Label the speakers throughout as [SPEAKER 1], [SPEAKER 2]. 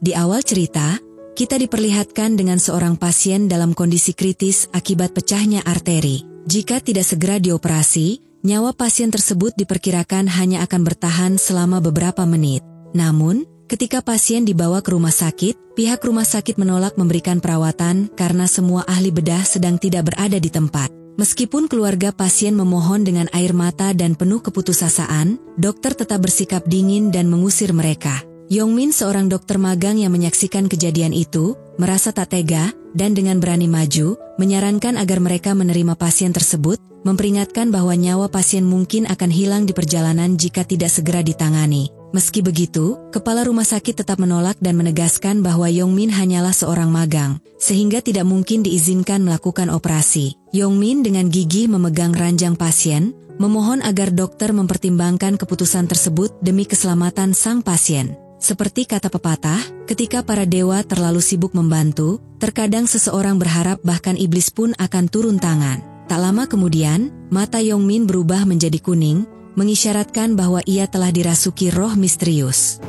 [SPEAKER 1] Di awal cerita, kita diperlihatkan dengan seorang pasien dalam kondisi kritis akibat pecahnya arteri. Jika tidak segera dioperasi, nyawa pasien tersebut diperkirakan hanya akan bertahan selama beberapa menit. Namun, ketika pasien dibawa ke rumah sakit, pihak rumah sakit menolak memberikan perawatan karena semua ahli bedah sedang tidak berada di tempat. Meskipun keluarga pasien memohon dengan air mata dan penuh keputusasaan, dokter tetap bersikap dingin dan mengusir mereka. Yongmin, seorang dokter magang yang menyaksikan kejadian itu, merasa tak tega dan dengan berani maju, menyarankan agar mereka menerima pasien tersebut, memperingatkan bahwa nyawa pasien mungkin akan hilang di perjalanan jika tidak segera ditangani. Meski begitu, kepala rumah sakit tetap menolak dan menegaskan bahwa Yongmin hanyalah seorang magang, sehingga tidak mungkin diizinkan melakukan operasi. Yongmin dengan gigih memegang ranjang pasien, memohon agar dokter mempertimbangkan keputusan tersebut demi keselamatan sang pasien. Seperti kata pepatah, ketika para dewa terlalu sibuk membantu, terkadang seseorang berharap bahkan iblis pun akan turun tangan. Tak lama kemudian, mata Yongmin berubah menjadi kuning, mengisyaratkan bahwa ia telah dirasuki roh misterius.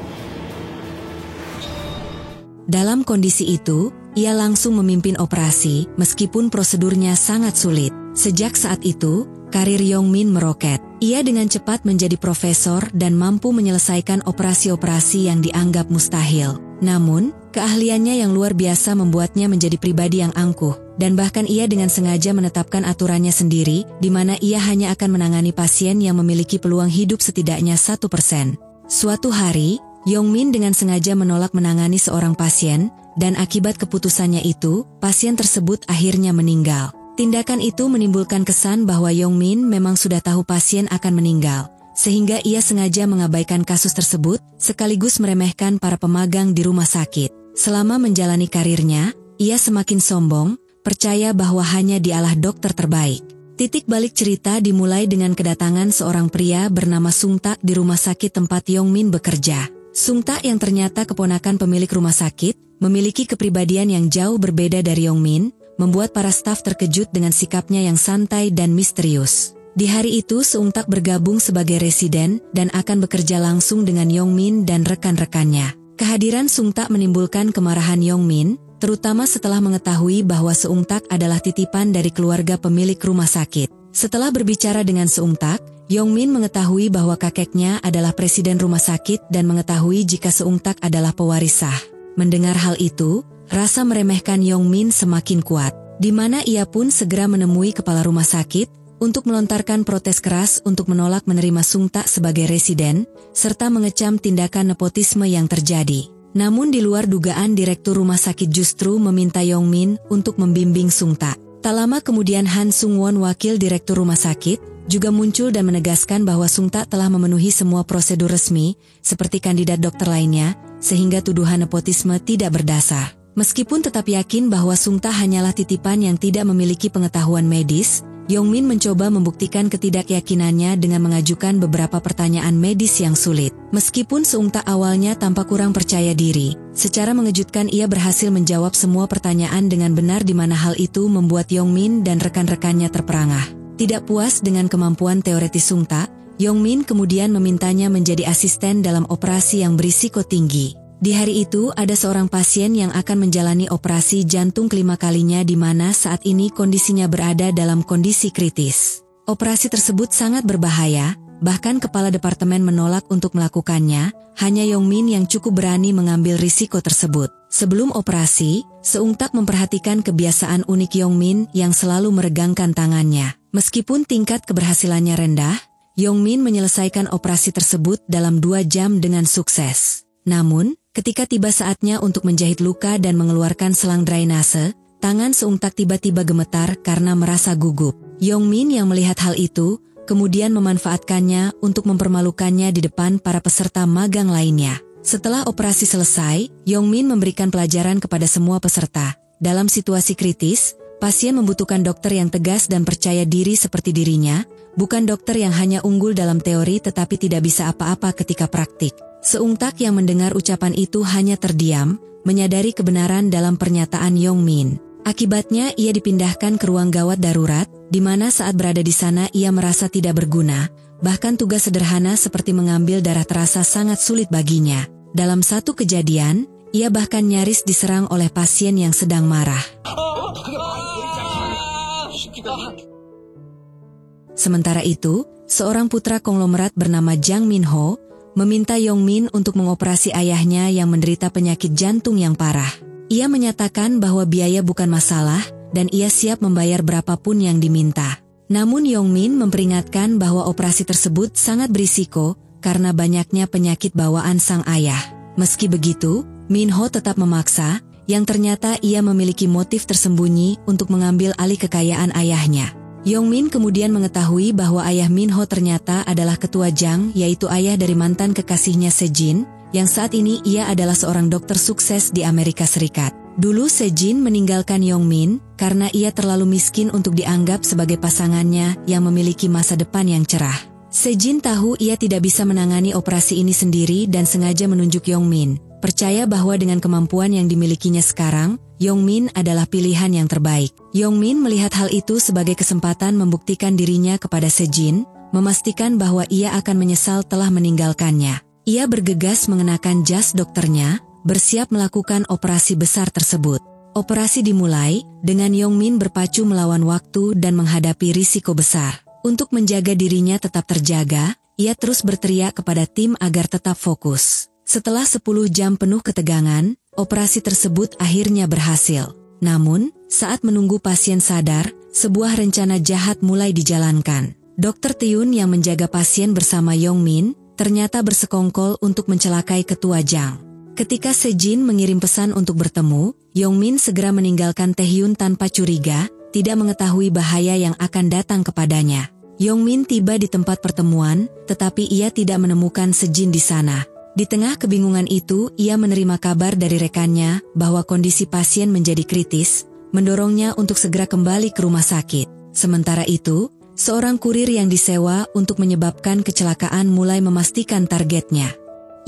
[SPEAKER 1] Dalam kondisi itu, ia langsung memimpin operasi, meskipun prosedurnya sangat sulit. Sejak saat itu, karir Yongmin meroket. Ia dengan cepat menjadi profesor dan mampu menyelesaikan operasi-operasi yang dianggap mustahil. Namun, keahliannya yang luar biasa membuatnya menjadi pribadi yang angkuh, dan bahkan ia dengan sengaja menetapkan aturannya sendiri, di mana ia hanya akan menangani pasien yang memiliki peluang hidup setidaknya 1%. Suatu hari, Yongmin dengan sengaja menolak menangani seorang pasien, dan akibat keputusannya itu, pasien tersebut akhirnya meninggal. Tindakan itu menimbulkan kesan bahwa Yongmin memang sudah tahu pasien akan meninggal, sehingga ia sengaja mengabaikan kasus tersebut, sekaligus meremehkan para pemagang di rumah sakit. Selama menjalani karirnya, ia semakin sombong, percaya bahwa hanya dialah dokter terbaik. Titik balik cerita dimulai dengan kedatangan seorang pria bernama Sungtak di rumah sakit tempat Yongmin bekerja. Sungtak yang ternyata keponakan pemilik rumah sakit, memiliki kepribadian yang jauh berbeda dari Yongmin, membuat para staf terkejut dengan sikapnya yang santai dan misterius. Di hari itu Sungtak bergabung sebagai residen dan akan bekerja langsung dengan Yongmin dan rekan-rekannya. Kehadiran Sungtak menimbulkan kemarahan Yongmin, terutama setelah mengetahui bahwa Sungtak adalah titipan dari keluarga pemilik rumah sakit. Setelah berbicara dengan Sungtak, Yongmin mengetahui bahwa kakeknya adalah presiden rumah sakit dan mengetahui jika Sungtak adalah pewaris sah. Mendengar hal itu, rasa meremehkan Yongmin semakin kuat, di mana ia pun segera menemui kepala rumah sakit untuk melontarkan protes keras untuk menolak menerima Sungtak sebagai residen, serta mengecam tindakan nepotisme yang terjadi. Namun di luar dugaan direktur rumah sakit justru meminta Yongmin untuk membimbing Sungtak. Tak lama kemudian Han Sung-won, wakil direktur rumah sakit, juga muncul dan menegaskan bahwa Sungtak telah memenuhi semua prosedur resmi, seperti kandidat dokter lainnya, sehingga tuduhan nepotisme tidak berdasar. Meskipun tetap yakin bahwa Sungtak hanyalah titipan yang tidak memiliki pengetahuan medis, Yongmin mencoba membuktikan ketidakyakinannya dengan mengajukan beberapa pertanyaan medis yang sulit. Meskipun Sungtak awalnya tampak kurang percaya diri, secara mengejutkan ia berhasil menjawab semua pertanyaan dengan benar, di mana hal itu membuat Yongmin dan rekan-rekannya terperangah. Tidak puas dengan kemampuan teoretis Sungtak, Yongmin kemudian memintanya menjadi asisten dalam operasi yang berisiko tinggi. Di hari itu ada seorang pasien yang akan menjalani operasi jantung kelima kalinya, di mana saat ini kondisinya berada dalam kondisi kritis. Operasi tersebut sangat berbahaya, bahkan kepala departemen menolak untuk melakukannya, hanya Yongmin yang cukup berani mengambil risiko tersebut. Sebelum operasi, Sungtak memperhatikan kebiasaan unik Yongmin yang selalu meregangkan tangannya. Meskipun tingkat keberhasilannya rendah, Yongmin menyelesaikan operasi tersebut dalam 2 jam dengan sukses. Namun, ketika tiba saatnya untuk menjahit luka dan mengeluarkan selang drainase, tangan Sungtak tiba-tiba gemetar karena merasa gugup. Yongmin yang melihat hal itu, kemudian memanfaatkannya untuk mempermalukannya di depan para peserta magang lainnya. Setelah operasi selesai, Yongmin memberikan pelajaran kepada semua peserta. Dalam situasi kritis, pasien membutuhkan dokter yang tegas dan percaya diri seperti dirinya, bukan dokter yang hanya unggul dalam teori tetapi tidak bisa apa-apa ketika praktik. Sungtak yang mendengar ucapan itu hanya terdiam, menyadari kebenaran dalam pernyataan Yongmin. Akibatnya ia dipindahkan ke ruang gawat darurat, di mana saat berada di sana ia merasa tidak berguna, bahkan tugas sederhana seperti mengambil darah terasa sangat sulit baginya. Dalam satu kejadian, Ia bahkan nyaris diserang oleh pasien yang sedang marah. Sementara itu, seorang putra konglomerat bernama Jang Min-ho meminta Yong-min untuk mengoperasi ayahnya yang menderita penyakit jantung yang parah. Ia menyatakan bahwa biaya bukan masalah dan ia siap membayar berapapun yang diminta. Namun Yong-min memperingatkan bahwa operasi tersebut sangat berisiko karena banyaknya penyakit bawaan sang ayah. Meski begitu, Min-ho tetap memaksa, yang ternyata ia memiliki motif tersembunyi untuk mengambil alih kekayaan ayahnya. Yong-min kemudian mengetahui bahwa ayah Min-ho ternyata adalah ketua Jang, yaitu ayah dari mantan kekasihnya Se-jin, yang saat ini ia adalah seorang dokter sukses di Amerika Serikat. Dulu Se-jin meninggalkan Yong-min karena ia terlalu miskin untuk dianggap sebagai pasangannya yang memiliki masa depan yang cerah. Se-jin tahu ia tidak bisa menangani operasi ini sendiri dan sengaja menunjuk Yong-min, percaya bahwa dengan kemampuan yang dimilikinya sekarang, Yong-min adalah pilihan yang terbaik. Yong-min melihat hal itu sebagai kesempatan membuktikan dirinya kepada Se-jin, memastikan bahwa ia akan menyesal telah meninggalkannya. Ia bergegas mengenakan jas dokternya, bersiap melakukan operasi besar tersebut. Operasi dimulai dengan Yong-min berpacu melawan waktu dan menghadapi risiko besar. Untuk menjaga dirinya tetap terjaga, ia terus berteriak kepada tim agar tetap fokus. Setelah 10 jam penuh ketegangan, operasi tersebut akhirnya berhasil. Namun, saat menunggu pasien sadar, sebuah rencana jahat mulai dijalankan. Dr. Taehyun yang menjaga pasien bersama Yong-min, ternyata bersekongkol untuk mencelakai ketua Jang. Ketika Se-jin mengirim pesan untuk bertemu, Yong-min segera meninggalkan Taehyun tanpa curiga, tidak mengetahui bahaya yang akan datang kepadanya. Yong-min tiba di tempat pertemuan, tetapi ia tidak menemukan Se-jin di sana. Di tengah kebingungan itu, ia menerima kabar dari rekannya bahwa kondisi pasien menjadi kritis, mendorongnya untuk segera kembali ke rumah sakit. Sementara itu, seorang kurir yang disewa untuk menyebabkan kecelakaan mulai memastikan targetnya.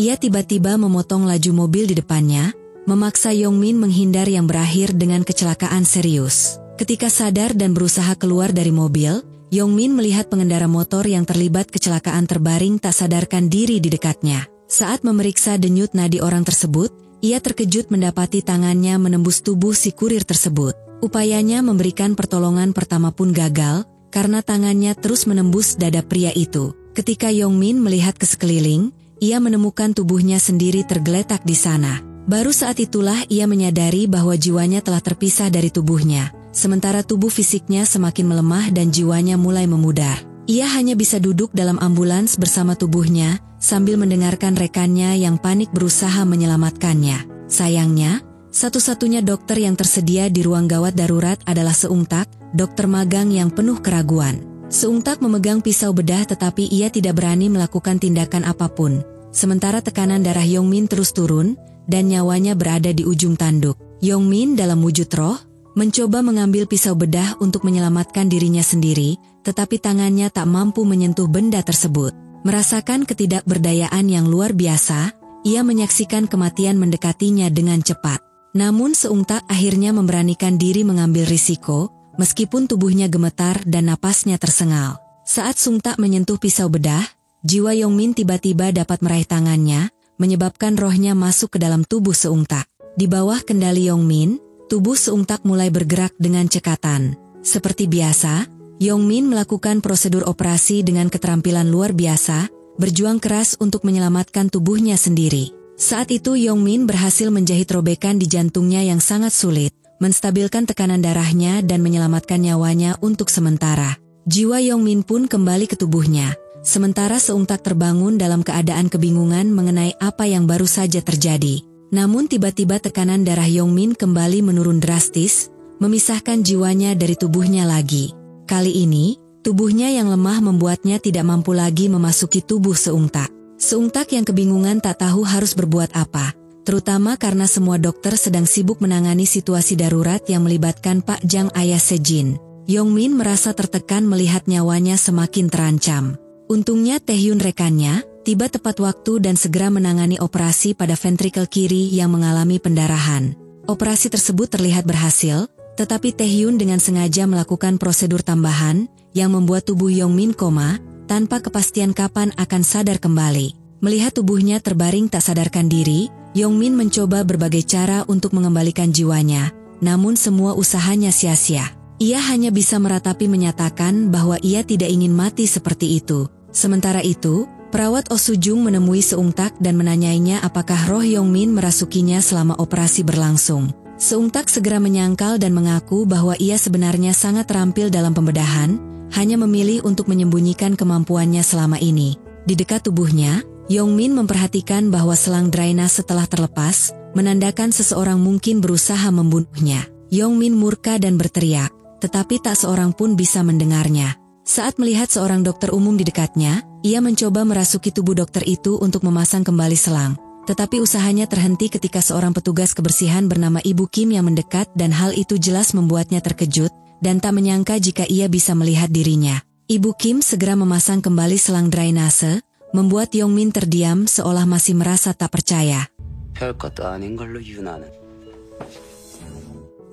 [SPEAKER 1] Ia tiba-tiba memotong laju mobil di depannya, memaksa Yong-min menghindar yang berakhir dengan kecelakaan serius. Ketika sadar dan berusaha keluar dari mobil, Yong-min melihat pengendara motor yang terlibat kecelakaan terbaring tak sadarkan diri di dekatnya. Saat memeriksa denyut nadi orang tersebut, ia terkejut mendapati tangannya menembus tubuh si kurir tersebut. Upayanya memberikan pertolongan pertama pun gagal, karena tangannya terus menembus dada pria itu. Ketika Yong-min melihat ke sekeliling, ia menemukan tubuhnya sendiri tergeletak di sana. Baru saat itulah ia menyadari bahwa jiwanya telah terpisah dari tubuhnya, sementara tubuh fisiknya semakin melemah dan jiwanya mulai memudar. Ia hanya bisa duduk dalam ambulans bersama tubuhnya, sambil mendengarkan rekannya yang panik berusaha menyelamatkannya. Sayangnya, satu-satunya dokter yang tersedia di ruang gawat darurat adalah Seung-tak, dokter magang yang penuh keraguan. Seung-tak memegang pisau bedah tetapi ia tidak berani melakukan tindakan apapun. Sementara tekanan darah Yong-min terus turun, dan nyawanya berada di ujung tanduk. Yong-min dalam wujud roh, mencoba mengambil pisau bedah untuk menyelamatkan dirinya sendiri, tetapi tangannya tak mampu menyentuh benda tersebut. Merasakan ketidakberdayaan yang luar biasa, ia menyaksikan kematian mendekatinya dengan cepat. Namun Seung-tak akhirnya memberanikan diri mengambil risiko, meskipun tubuhnya gemetar dan napasnya tersengal. Saat Seung-tak menyentuh pisau bedah, jiwa Yong-min tiba-tiba dapat meraih tangannya, menyebabkan rohnya masuk ke dalam tubuh Seung-tak. Di bawah kendali Yong-min, tubuh Seung-tak mulai bergerak dengan cekatan. Seperti biasa, Yong-min melakukan prosedur operasi dengan keterampilan luar biasa, berjuang keras untuk menyelamatkan tubuhnya sendiri. Saat itu Yong-min berhasil menjahit robekan di jantungnya yang sangat sulit, menstabilkan tekanan darahnya dan menyelamatkan nyawanya untuk sementara. Jiwa Yong-min pun kembali ke tubuhnya, sementara Seung-tak terbangun dalam keadaan kebingungan mengenai apa yang baru saja terjadi. Namun tiba-tiba tekanan darah Yong-min kembali menurun drastis, memisahkan jiwanya dari tubuhnya lagi. Kali ini, tubuhnya yang lemah membuatnya tidak mampu lagi memasuki tubuh Seung-tak. Seung-tak yang kebingungan tak tahu harus berbuat apa, terutama karena semua dokter sedang sibuk menangani situasi darurat yang melibatkan Pak Jang ayah Se-jin. Yong-min merasa tertekan melihat nyawanya semakin terancam. Untungnya Taehyun rekannya tiba tepat waktu dan segera menangani operasi pada ventrikel kiri yang mengalami pendarahan. Operasi tersebut terlihat berhasil, tetapi Taehyun dengan sengaja melakukan prosedur tambahan yang membuat tubuh Yong-min koma, tanpa kepastian kapan akan sadar kembali. Melihat tubuhnya terbaring tak sadarkan diri, Yongmin mencoba berbagai cara untuk mengembalikan jiwanya, namun semua usahanya sia-sia. Ia hanya bisa meratapi menyatakan bahwa ia tidak ingin mati seperti itu. Sementara itu, perawat Oh Soo-jung menemui Seung Tak dan menanyainya apakah roh Yongmin merasukinya selama operasi berlangsung. Seung Tak segera menyangkal dan mengaku bahwa ia sebenarnya sangat terampil dalam pembedahan, hanya memilih untuk menyembunyikan kemampuannya selama ini. Di dekat tubuhnya, Yongmin memperhatikan bahwa selang drainase telah terlepas, menandakan seseorang mungkin berusaha membunuhnya. Yongmin murka dan berteriak, tetapi tak seorang pun bisa mendengarnya. Saat melihat seorang dokter umum di dekatnya, ia mencoba merasuki tubuh dokter itu untuk memasang kembali selang. Tetapi usahanya terhenti ketika seorang petugas kebersihan bernama Ibu Kim yang mendekat dan hal itu jelas membuatnya terkejut dan tak menyangka jika ia bisa melihat dirinya. Ibu Kim segera memasang kembali selang drainase, membuat Yongmin terdiam seolah masih merasa tak percaya.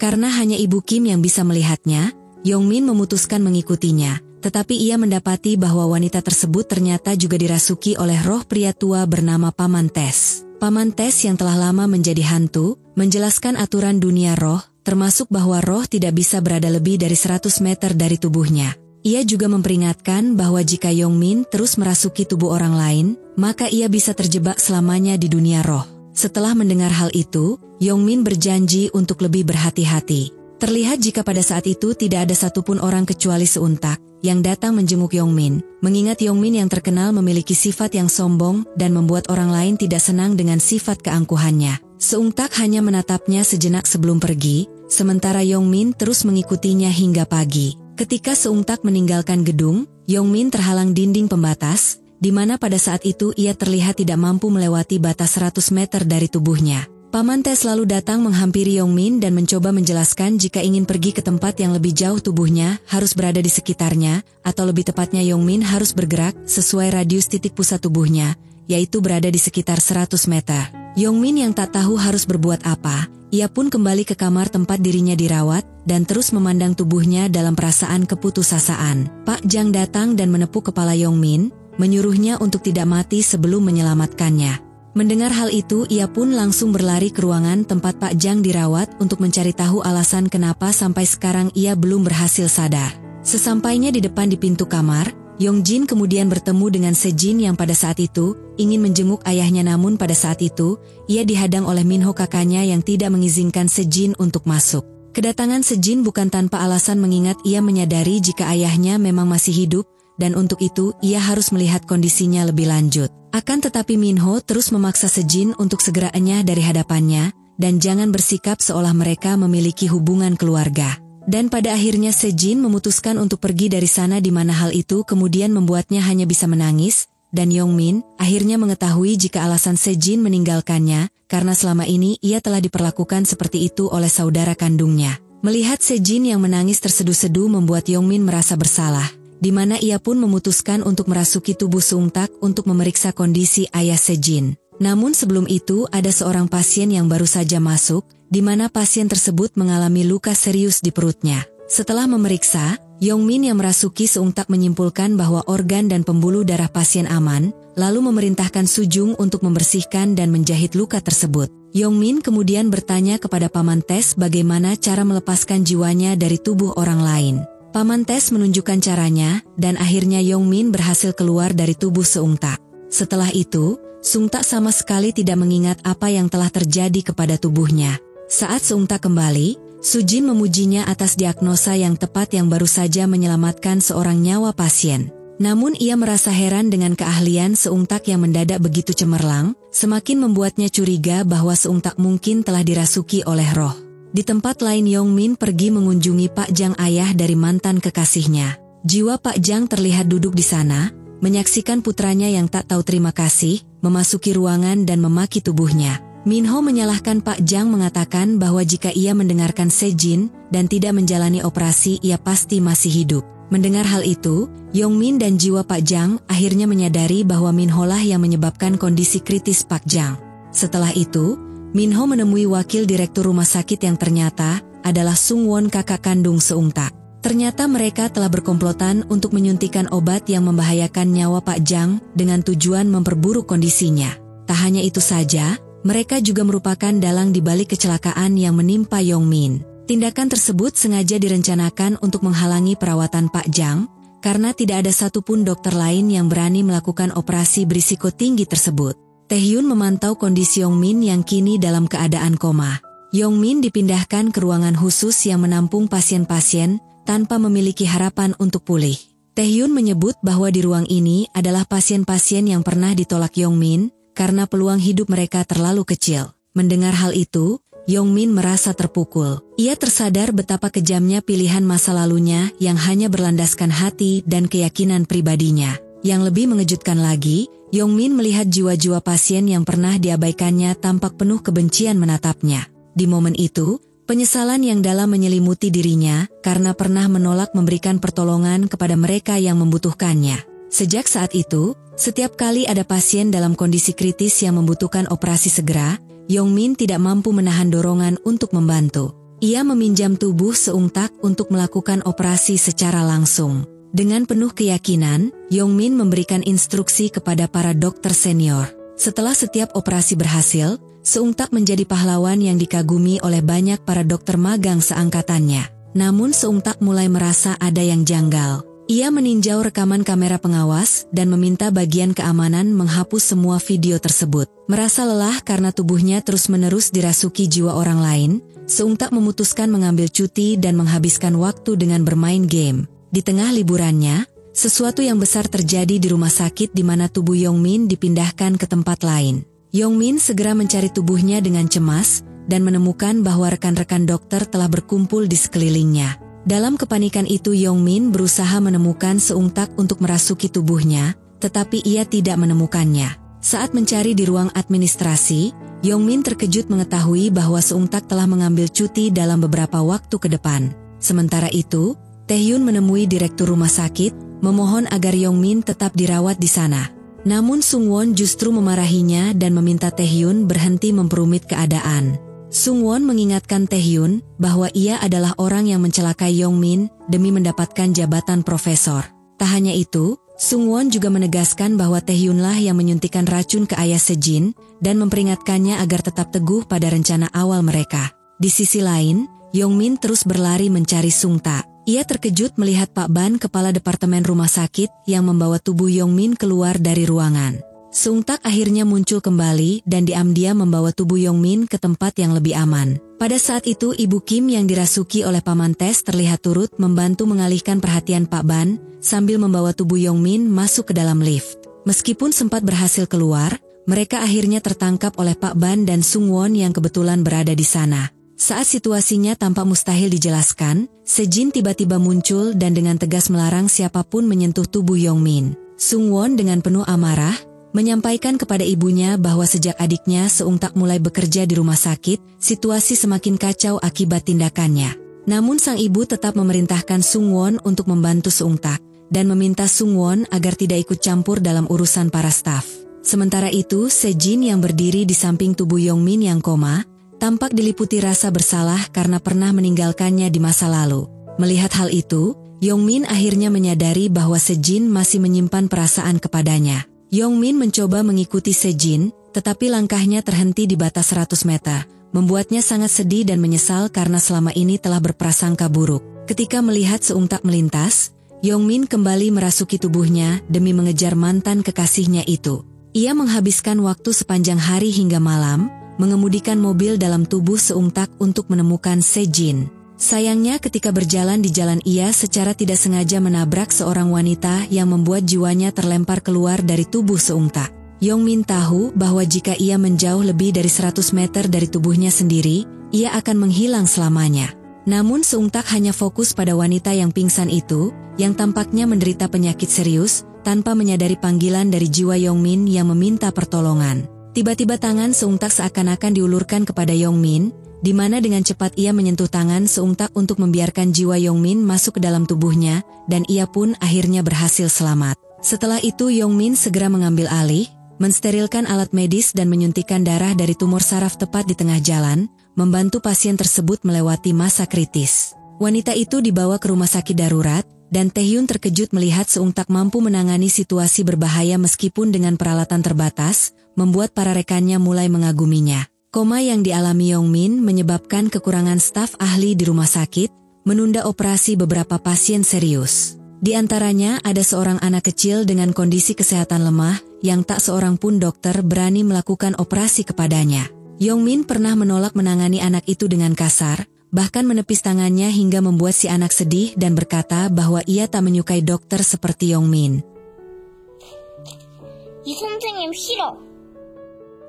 [SPEAKER 1] Karena hanya Ibu Kim yang bisa melihatnya, Yongmin memutuskan mengikutinya, tetapi ia mendapati bahwa wanita tersebut ternyata juga dirasuki oleh roh pria tua bernama Paman Tes. Paman Tes yang telah lama menjadi hantu, menjelaskan aturan dunia roh, termasuk bahwa roh tidak bisa berada lebih dari 100 meter dari tubuhnya. Ia juga memperingatkan bahwa jika Yongmin terus merasuki tubuh orang lain, maka ia bisa terjebak selamanya di dunia roh. Setelah mendengar hal itu, Yongmin berjanji untuk lebih berhati-hati. Terlihat jika pada saat itu tidak ada satupun orang kecuali Seung Tak yang datang menjenguk Yongmin, mengingat Yongmin yang terkenal memiliki sifat yang sombong dan membuat orang lain tidak senang dengan sifat keangkuhannya. Seung Tak hanya menatapnya sejenak sebelum pergi, sementara Yongmin terus mengikutinya hingga pagi. Ketika Seung Tak meninggalkan gedung, Yongmin terhalang dinding pembatas, di mana pada saat itu ia terlihat tidak mampu melewati batas 100 meter dari tubuhnya. Paman Tes lalu datang menghampiri Yongmin dan mencoba menjelaskan jika ingin pergi ke tempat yang lebih jauh tubuhnya harus berada di sekitarnya, atau lebih tepatnya Yongmin harus bergerak sesuai radius titik pusat tubuhnya, yaitu berada di sekitar 100 meter. Yongmin yang tak tahu harus berbuat apa, ia pun kembali ke kamar tempat dirinya dirawat dan terus memandang tubuhnya dalam perasaan keputusasaan. Pak Jang datang dan menepuk kepala Yongmin, menyuruhnya untuk tidak mati sebelum menyelamatkannya. Mendengar hal itu, ia pun langsung berlari ke ruangan tempat Pak Jang dirawat untuk mencari tahu alasan kenapa sampai sekarang ia belum berhasil sadar. Sesampainya di depan di pintu kamar, Yongjin kemudian bertemu dengan Sejin yang pada saat itu ingin menjenguk ayahnya, namun pada saat itu ia dihadang oleh Minho kakaknya yang tidak mengizinkan Sejin untuk masuk. Kedatangan Sejin bukan tanpa alasan mengingat ia menyadari jika ayahnya memang masih hidup dan untuk itu ia harus melihat kondisinya lebih lanjut. Akan tetapi Minho terus memaksa Sejin untuk segera enyah dari hadapannya dan jangan bersikap seolah mereka memiliki hubungan keluarga. Dan pada akhirnya Sejin memutuskan untuk pergi dari sana di mana hal itu kemudian membuatnya hanya bisa menangis, dan Yongmin akhirnya mengetahui jika alasan Sejin meninggalkannya karena selama ini ia telah diperlakukan seperti itu oleh saudara kandungnya. Melihat Sejin yang menangis terseduh-seduh membuat Yongmin merasa bersalah, di mana ia pun memutuskan untuk merasuki tubuh Seung Tak untuk memeriksa kondisi ayah Sejin. Namun sebelum itu ada seorang pasien yang baru saja masuk, di mana pasien tersebut mengalami luka serius di perutnya. Setelah memeriksa, Yongmin yang merasuki Seung Tak menyimpulkan bahwa organ dan pembuluh darah pasien aman, lalu memerintahkan Soo-jung untuk membersihkan dan menjahit luka tersebut. Yongmin kemudian bertanya kepada Paman Tes bagaimana cara melepaskan jiwanya dari tubuh orang lain. Paman Tes menunjukkan caranya, dan akhirnya Yongmin berhasil keluar dari tubuh Seung Tak. Setelah itu, Seung Tak sama sekali tidak mengingat apa yang telah terjadi kepada tubuhnya. Saat Seung Tak kembali, Soo-jin memujinya atas diagnosa yang tepat yang baru saja menyelamatkan seorang nyawa pasien. Namun ia merasa heran dengan keahlian Seung Tak yang mendadak begitu cemerlang, semakin membuatnya curiga bahwa Seung Tak mungkin telah dirasuki oleh roh. Di tempat lain Yongmin pergi mengunjungi Pak Jang, ayah dari mantan kekasihnya. Jiwa Pak Jang terlihat duduk di sana, menyaksikan putranya yang tak tahu terima kasih, memasuki ruangan dan memaki tubuhnya. Minho menyalahkan Pak Jang mengatakan bahwa jika ia mendengarkan Sejin dan tidak menjalani operasi ia pasti masih hidup. Mendengar hal itu, Yongmin dan jiwa Pak Jang akhirnya menyadari bahwa Minho lah yang menyebabkan kondisi kritis Pak Jang. Setelah itu, Minho menemui wakil direktur rumah sakit yang ternyata adalah Sung Won, kakak kandung Seung Tak. Ternyata mereka telah berkomplotan untuk menyuntikkan obat yang membahayakan nyawa Pak Jang dengan tujuan memperburuk kondisinya. Tak hanya itu saja, Mereka juga merupakan dalang di balik kecelakaan yang menimpa Yongmin. Tindakan tersebut sengaja direncanakan untuk menghalangi perawatan Pak Jang, karena tidak ada satupun dokter lain yang berani melakukan operasi berisiko tinggi tersebut. Taehyun memantau kondisi Yongmin yang kini dalam keadaan koma. Yongmin dipindahkan ke ruangan khusus yang menampung pasien-pasien tanpa memiliki harapan untuk pulih. Taehyun menyebut bahwa di ruang ini adalah pasien-pasien yang pernah ditolak Yongmin karena peluang hidup mereka terlalu kecil. Mendengar hal itu, Yongmin merasa terpukul. Ia tersadar betapa kejamnya pilihan masa lalunya yang hanya berlandaskan hati dan keyakinan pribadinya. Yang lebih mengejutkan lagi, Yongmin melihat jiwa-jiwa pasien yang pernah diabaikannya tampak penuh kebencian menatapnya. Di momen itu, penyesalan yang dalam menyelimuti dirinya karena pernah menolak memberikan pertolongan kepada mereka yang membutuhkannya. Sejak saat itu, setiap kali ada pasien dalam kondisi kritis yang membutuhkan operasi segera, Yongmin tidak mampu menahan dorongan untuk membantu. Ia meminjam tubuh Seung Tak untuk melakukan operasi secara langsung. Dengan penuh keyakinan, Yongmin memberikan instruksi kepada para dokter senior. Setelah setiap operasi berhasil, Seung Tak menjadi pahlawan yang dikagumi oleh banyak para dokter magang seangkatannya. Namun Seung Tak mulai merasa ada yang janggal. Ia meninjau rekaman kamera pengawas dan meminta bagian keamanan menghapus semua video tersebut. Merasa lelah karena tubuhnya terus-menerus dirasuki jiwa orang lain, Seung Tak memutuskan mengambil cuti dan menghabiskan waktu dengan bermain game. Di tengah liburannya, sesuatu yang besar terjadi di rumah sakit di mana tubuh Yongmin dipindahkan ke tempat lain. Yongmin segera mencari tubuhnya dengan cemas dan menemukan bahwa rekan-rekan dokter telah berkumpul di sekelilingnya. Dalam kepanikan itu Yongmin berusaha menemukan Seung Tak untuk merasuki tubuhnya, tetapi ia tidak menemukannya. Saat mencari di ruang administrasi, Yongmin terkejut mengetahui bahwa Seung Tak telah mengambil cuti dalam beberapa waktu ke depan. Sementara itu, Taehyun menemui direktur rumah sakit, memohon agar Yongmin tetap dirawat di sana. Namun Sungwon justru memarahinya dan meminta Taehyun berhenti memperumit keadaan. Sungwon mengingatkan Taehyun bahwa ia adalah orang yang mencelakai Yongmin demi mendapatkan jabatan profesor. Tak hanya itu, Sungwon juga menegaskan bahwa Taehyunlah yang menyuntikkan racun ke ayah Sejin dan memperingatkannya agar tetap teguh pada rencana awal mereka. Di sisi lain, Yongmin terus berlari mencari Seung Tak. Ia terkejut melihat Pak Ban, kepala departemen rumah sakit, yang membawa tubuh Yongmin keluar dari ruangan. Seung Tak akhirnya muncul kembali dan diam-diam membawa tubuh Yongmin ke tempat yang lebih aman. Pada saat itu Ibu Kim yang dirasuki oleh Paman Tes terlihat turut membantu mengalihkan perhatian Pak Ban sambil membawa tubuh Yongmin masuk ke dalam lift. Meskipun sempat berhasil keluar, mereka akhirnya tertangkap oleh Pak Ban dan Sungwon yang kebetulan berada di sana. Saat situasinya tampak mustahil dijelaskan, Sejin tiba-tiba muncul dan dengan tegas melarang siapapun menyentuh tubuh Yongmin. Sungwon dengan penuh amarah menyampaikan kepada ibunya bahwa sejak adiknya Seung Tak mulai bekerja di rumah sakit, situasi semakin kacau akibat tindakannya. Namun sang ibu tetap memerintahkan Sungwon untuk membantu Seung Tak dan meminta Sungwon agar tidak ikut campur dalam urusan para staf. Sementara itu, Sejin yang berdiri di samping tubuh Yongmin yang koma, tampak diliputi rasa bersalah karena pernah meninggalkannya di masa lalu. Melihat hal itu, Yongmin akhirnya menyadari bahwa Sejin masih menyimpan perasaan kepadanya. Yongmin mencoba mengikuti Sejin, tetapi langkahnya terhenti di batas 100 meter, membuatnya sangat sedih dan menyesal karena selama ini telah berprasangka buruk. Ketika melihat Seung Tak melintas, Yongmin kembali merasuki tubuhnya demi mengejar mantan kekasihnya itu. Ia menghabiskan waktu sepanjang hari hingga malam, mengemudikan mobil dalam tubuh Seung Tak untuk menemukan Sejin. Sayangnya ketika berjalan di jalan ia secara tidak sengaja menabrak seorang wanita yang membuat jiwanya terlempar keluar dari tubuh Seung Tak. Yongmin tahu bahwa jika ia menjauh lebih dari 100 meter dari tubuhnya sendiri, ia akan menghilang selamanya. Namun Seung Tak hanya fokus pada wanita yang pingsan itu, yang tampaknya menderita penyakit serius, tanpa menyadari panggilan dari jiwa Yongmin yang meminta pertolongan. Tiba-tiba tangan Seung Tak seakan-akan diulurkan kepada Yongmin, di mana dengan cepat ia menyentuh tangan Seung Tak untuk membiarkan jiwa Yongmin masuk ke dalam tubuhnya, dan ia pun akhirnya berhasil selamat. Setelah itu Yongmin segera mengambil alih, mensterilkan alat medis dan menyuntikkan darah dari tumor saraf tepat di tengah jalan, membantu pasien tersebut melewati masa kritis. Wanita itu dibawa ke rumah sakit darurat, dan Taehyun terkejut melihat Seungtak mampu menangani situasi berbahaya meskipun dengan peralatan terbatas, membuat para rekannya mulai mengaguminya. Koma yang dialami Yongmin menyebabkan kekurangan staf ahli di rumah sakit, menunda operasi beberapa pasien serius. Di antaranya ada seorang anak kecil dengan kondisi kesehatan lemah, yang tak seorang pun dokter berani melakukan operasi kepadanya. Yongmin pernah menolak menangani anak itu dengan kasar, bahkan menepis tangannya hingga membuat si anak sedih dan berkata bahwa ia tak menyukai dokter seperti Yongmin.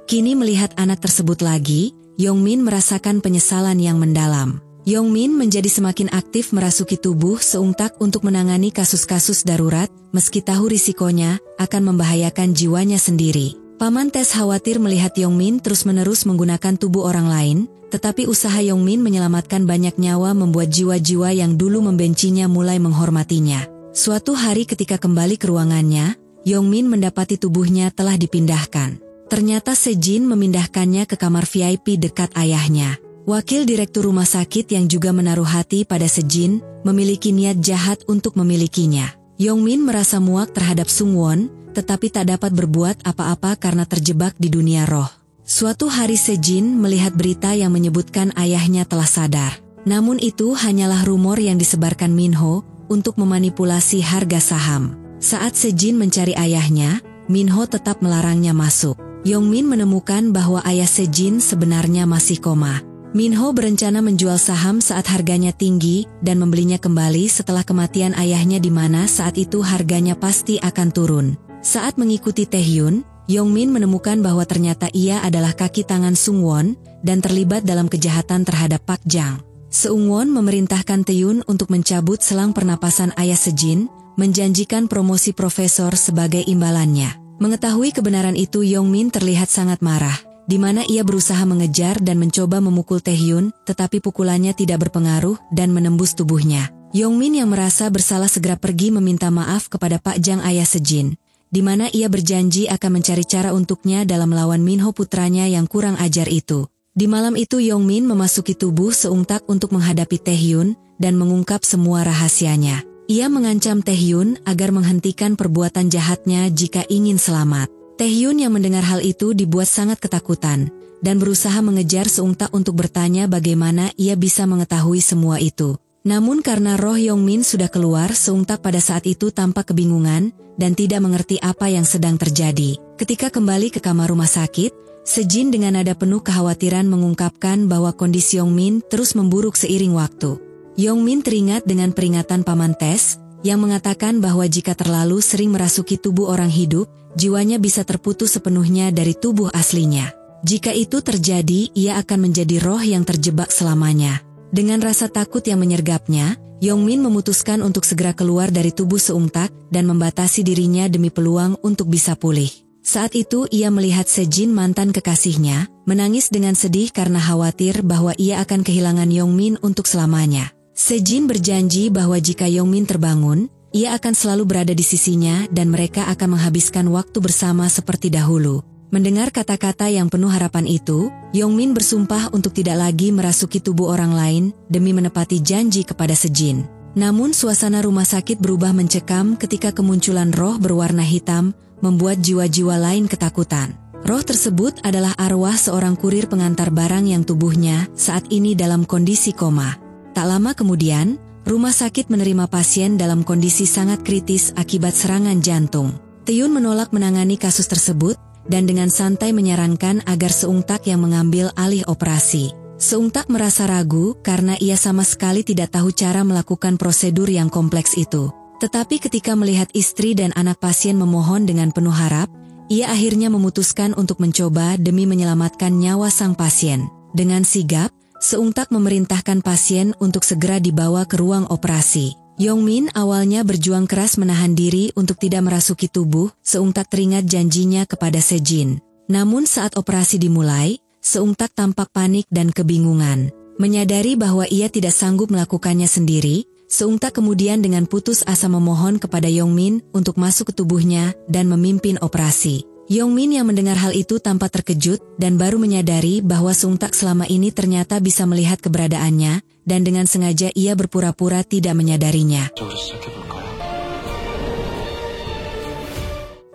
[SPEAKER 1] Kini melihat anak tersebut lagi, Yongmin merasakan penyesalan yang mendalam. Yongmin menjadi semakin aktif merasuki tubuh Seungtak untuk menangani kasus-kasus darurat, meski tahu risikonya akan membahayakan jiwanya sendiri. Paman Tes khawatir melihat Yongmin terus-menerus menggunakan tubuh orang lain, tetapi usaha Yongmin menyelamatkan banyak nyawa membuat jiwa-jiwa yang dulu membencinya mulai menghormatinya. Suatu hari ketika kembali ke ruangannya, Yongmin mendapati tubuhnya telah dipindahkan. Ternyata Sejin memindahkannya ke kamar VIP dekat ayahnya. Wakil direktur rumah sakit yang juga menaruh hati pada Sejin, memiliki niat jahat untuk memilikinya. Yongmin merasa muak terhadap Sungwon, tetapi tak dapat berbuat apa-apa karena terjebak di dunia roh. Suatu hari Sejin melihat berita yang menyebutkan ayahnya telah sadar. Namun itu hanyalah rumor yang disebarkan Minho untuk memanipulasi harga saham. Saat Sejin mencari ayahnya, Minho tetap melarangnya masuk. Yongmin menemukan bahwa ayah Sejin sebenarnya masih koma. Minho berencana menjual saham saat harganya tinggi dan membelinya kembali setelah kematian ayahnya, di mana saat itu harganya pasti akan turun. Saat mengikuti Taehyun, Yongmin menemukan bahwa ternyata ia adalah kaki tangan Sungwon dan terlibat dalam kejahatan terhadap Pak Jang. Seungwon memerintahkan Taehyun untuk mencabut selang pernapasan ayah Sejin, menjanjikan promosi profesor sebagai imbalannya. Mengetahui kebenaran itu, Yongmin terlihat sangat marah, di mana ia berusaha mengejar dan mencoba memukul Taehyun, tetapi pukulannya tidak berpengaruh dan menembus tubuhnya. Yongmin yang merasa bersalah segera pergi meminta maaf kepada Pak Jang ayah Sejin, di mana ia berjanji akan mencari cara untuknya dalam melawan Minho putranya yang kurang ajar itu. Di malam itu Yongmin memasuki tubuh Seungtak untuk menghadapi Taehyun dan mengungkap semua rahasianya. Ia mengancam Taehyun agar menghentikan perbuatan jahatnya jika ingin selamat. Taehyun yang mendengar hal itu dibuat sangat ketakutan dan berusaha mengejar Seungtak untuk bertanya bagaimana ia bisa mengetahui semua itu. Namun karena roh Yongmin sudah keluar, Seungtak pada saat itu tampak kebingungan dan tidak mengerti apa yang sedang terjadi. Ketika kembali ke kamar rumah sakit, Sejin dengan nada penuh kekhawatiran mengungkapkan bahwa kondisi Yongmin terus memburuk seiring waktu. Yongmin teringat dengan peringatan Paman Tes yang mengatakan bahwa jika terlalu sering merasuki tubuh orang hidup, jiwanya bisa terputus sepenuhnya dari tubuh aslinya. Jika itu terjadi, ia akan menjadi roh yang terjebak selamanya. Dengan rasa takut yang menyergapnya, Yongmin memutuskan untuk segera keluar dari tubuh Seungtak dan membatasi dirinya demi peluang untuk bisa pulih. Saat itu ia melihat Sejin, mantan kekasihnya, menangis dengan sedih karena khawatir bahwa ia akan kehilangan Yongmin untuk selamanya. Sejin berjanji bahwa jika Yongmin terbangun, ia akan selalu berada di sisinya dan mereka akan menghabiskan waktu bersama seperti dahulu. Mendengar kata-kata yang penuh harapan itu, Yongmin bersumpah untuk tidak lagi merasuki tubuh orang lain demi menepati janji kepada Sejin. Namun suasana rumah sakit berubah mencekam ketika kemunculan roh berwarna hitam membuat jiwa-jiwa lain ketakutan. Roh tersebut adalah arwah seorang kurir pengantar barang yang tubuhnya saat ini dalam kondisi koma. Tak lama kemudian, rumah sakit menerima pasien dalam kondisi sangat kritis akibat serangan jantung. Taehyun menolak menangani kasus tersebut dan dengan santai menyarankan agar Seungtak yang mengambil alih operasi. Seungtak merasa ragu karena ia sama sekali tidak tahu cara melakukan prosedur yang kompleks itu. Tetapi ketika melihat istri dan anak pasien memohon dengan penuh harap, ia akhirnya memutuskan untuk mencoba demi menyelamatkan nyawa sang pasien. Dengan sigap, Seungtak memerintahkan pasien untuk segera dibawa ke ruang operasi. Yongmin awalnya berjuang keras menahan diri untuk tidak merasuki tubuh, Seungtak teringat janjinya kepada Sejin. Namun saat operasi dimulai, Seungtak tampak panik dan kebingungan. Menyadari bahwa ia tidak sanggup melakukannya sendiri, Seungtak kemudian dengan putus asa memohon kepada Yongmin untuk masuk ke tubuhnya dan memimpin operasi. Yongmin yang mendengar hal itu tampak terkejut dan baru menyadari bahwa Seungtak selama ini ternyata bisa melihat keberadaannya dan dengan sengaja ia berpura-pura tidak menyadarinya.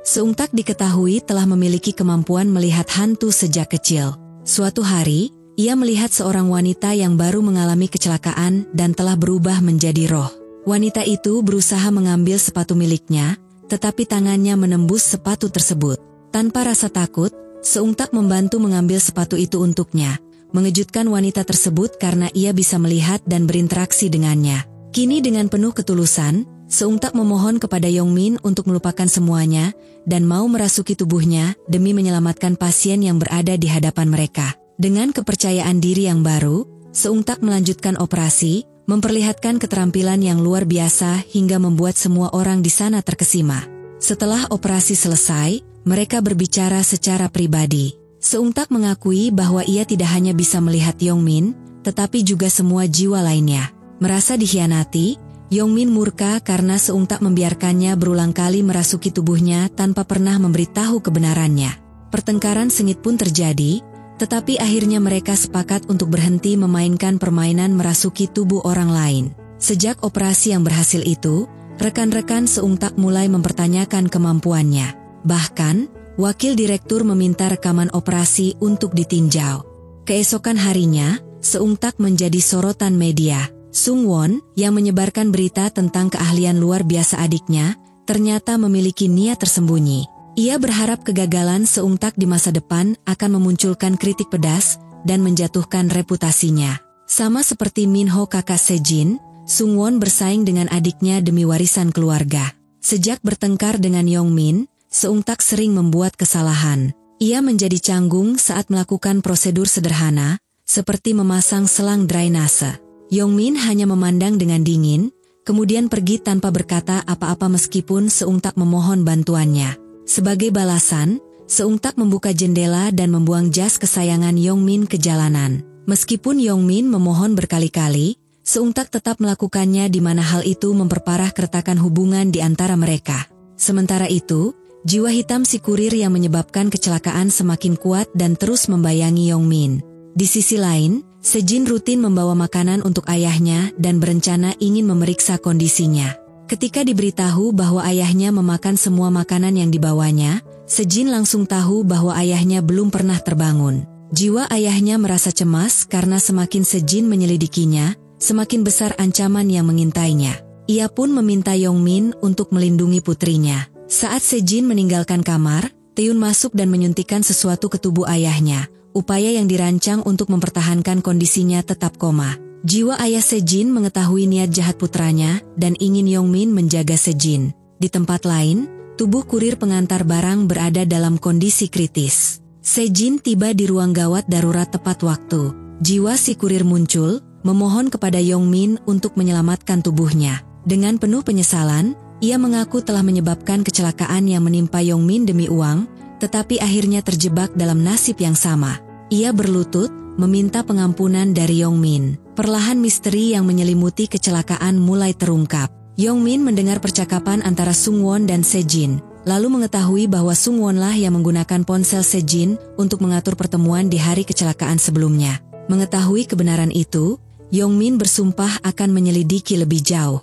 [SPEAKER 1] Seungtak diketahui telah memiliki kemampuan melihat hantu sejak kecil. Suatu hari, ia melihat seorang wanita yang baru mengalami kecelakaan dan telah berubah menjadi roh. Wanita itu berusaha mengambil sepatu miliknya, tetapi tangannya menembus sepatu tersebut. Tanpa rasa takut, Seungtak membantu mengambil sepatu itu untuknya, mengejutkan wanita tersebut karena ia bisa melihat dan berinteraksi dengannya. Kini dengan penuh ketulusan, Seungtak memohon kepada Yongmin untuk melupakan semuanya dan mau merasuki tubuhnya demi menyelamatkan pasien yang berada di hadapan mereka. Dengan kepercayaan diri yang baru, Seungtak melanjutkan operasi, memperlihatkan keterampilan yang luar biasa hingga membuat semua orang di sana terkesima. Setelah operasi selesai, mereka berbicara secara pribadi. Seungtak mengakui bahwa ia tidak hanya bisa melihat Yongmin, tetapi juga semua jiwa lainnya. Merasa dikhianati, Yongmin murka karena Seungtak membiarkannya berulang kali merasuki tubuhnya tanpa pernah memberitahu kebenarannya. Pertengkaran sengit pun terjadi, tetapi akhirnya mereka sepakat untuk berhenti memainkan permainan merasuki tubuh orang lain. Sejak operasi yang berhasil itu, rekan-rekan Seungtak mulai mempertanyakan kemampuannya. Bahkan, wakil direktur meminta rekaman operasi untuk ditinjau. Keesokan harinya, Seungtak menjadi sorotan media. Sungwon, yang menyebarkan berita tentang keahlian luar biasa adiknya, ternyata memiliki niat tersembunyi. Ia berharap kegagalan Seungtak di masa depan akan memunculkan kritik pedas dan menjatuhkan reputasinya. Sama seperti Minho kakak Sejin, Sungwon bersaing dengan adiknya demi warisan keluarga. Sejak bertengkar dengan Yongmin, Seungtak sering membuat kesalahan. Ia menjadi canggung saat melakukan prosedur sederhana, seperti memasang selang drainase. Yongmin hanya memandang dengan dingin, kemudian pergi tanpa berkata apa-apa meskipun Seungtak memohon bantuannya. Sebagai balasan, Seungtak membuka jendela dan membuang jas kesayangan Yongmin ke jalanan. Meskipun Yongmin memohon berkali-kali, Seungtak tetap melakukannya di mana hal itu memperparah keretakan hubungan di antara mereka. Sementara itu, jiwa hitam si kurir yang menyebabkan kecelakaan semakin kuat dan terus membayangi Yongmin. Di sisi lain, Sejin rutin membawa makanan untuk ayahnya dan berencana ingin memeriksa kondisinya. Ketika diberitahu bahwa ayahnya memakan semua makanan yang dibawanya, Sejin langsung tahu bahwa ayahnya belum pernah terbangun. Jiwa ayahnya merasa cemas karena semakin Sejin menyelidikinya, semakin besar ancaman yang mengintainya. Ia pun meminta Yongmin untuk melindungi putrinya. Saat Sejin meninggalkan kamar, Taeun masuk dan menyuntikkan sesuatu ke tubuh ayahnya. Upaya yang dirancang untuk mempertahankan kondisinya tetap koma. Jiwa ayah Sejin mengetahui niat jahat putranya dan ingin Yongmin menjaga Sejin. Di tempat lain, tubuh kurir pengantar barang berada dalam kondisi kritis. Sejin tiba di ruang gawat darurat tepat waktu. Jiwa si kurir muncul, memohon kepada Yongmin untuk menyelamatkan tubuhnya. Dengan penuh penyesalan, ia mengaku telah menyebabkan kecelakaan yang menimpa Yongmin demi uang, tetapi akhirnya terjebak dalam nasib yang sama. Ia berlutut, meminta pengampunan dari Yongmin. Perlahan misteri yang menyelimuti kecelakaan mulai terungkap. Yongmin mendengar percakapan antara Sungwon dan Sejin, lalu mengetahui bahwa Sungwonlah yang menggunakan ponsel Sejin untuk mengatur pertemuan di hari kecelakaan sebelumnya. Mengetahui kebenaran itu, Yongmin bersumpah akan menyelidiki lebih jauh.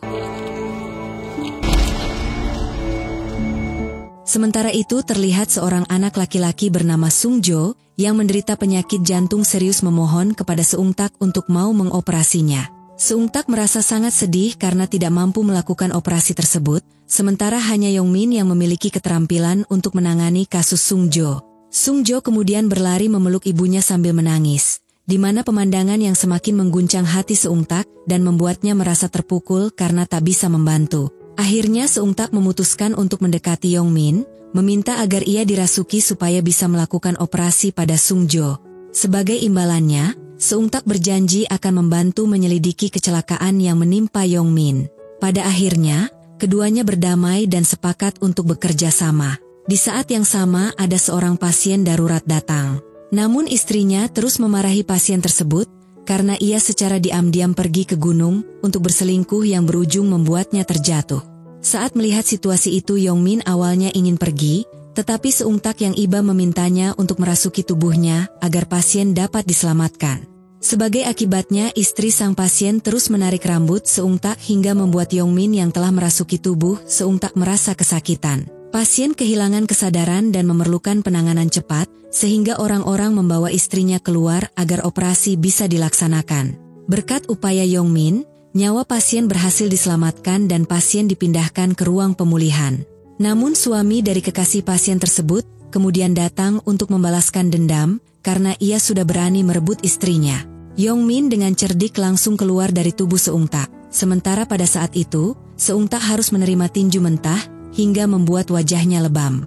[SPEAKER 1] Sementara itu terlihat seorang anak laki-laki bernama Sungjo yang menderita penyakit jantung serius memohon kepada Seungtak untuk mau mengoperasinya. Seungtak merasa sangat sedih karena tidak mampu melakukan operasi tersebut, sementara hanya Yongmin yang memiliki keterampilan untuk menangani kasus Sungjo. Sungjo kemudian berlari memeluk ibunya sambil menangis, di mana pemandangan yang semakin mengguncang hati Seungtak dan membuatnya merasa terpukul karena tak bisa membantu. Akhirnya Seungtak memutuskan untuk mendekati Yongmin, meminta agar ia dirasuki supaya bisa melakukan operasi pada Sungjo. Sebagai imbalannya, Seungtak berjanji akan membantu menyelidiki kecelakaan yang menimpa Yongmin. Pada akhirnya, keduanya berdamai dan sepakat untuk bekerja sama. Di saat yang sama ada seorang pasien darurat datang. Namun istrinya terus memarahi pasien tersebut, karena ia secara diam-diam pergi ke gunung untuk berselingkuh yang berujung membuatnya terjatuh. Saat melihat situasi itu Yongmin awalnya ingin pergi, tetapi Seungtak yang iba memintanya untuk merasuki tubuhnya agar pasien dapat diselamatkan. Sebagai akibatnya, istri sang pasien terus menarik rambut Seungtak hingga membuat Yongmin yang telah merasuki tubuh Seungtak merasa kesakitan. Pasien kehilangan kesadaran dan memerlukan penanganan cepat, sehingga orang-orang membawa istrinya keluar agar operasi bisa dilaksanakan. Berkat upaya Yongmin, nyawa pasien berhasil diselamatkan dan pasien dipindahkan ke ruang pemulihan. Namun suami dari kekasih pasien tersebut kemudian datang untuk membalaskan dendam karena ia sudah berani merebut istrinya. Yongmin dengan cerdik langsung keluar dari tubuh Seungtak. Sementara pada saat itu, Seungtak harus menerima tinju mentah hingga membuat wajahnya lebam.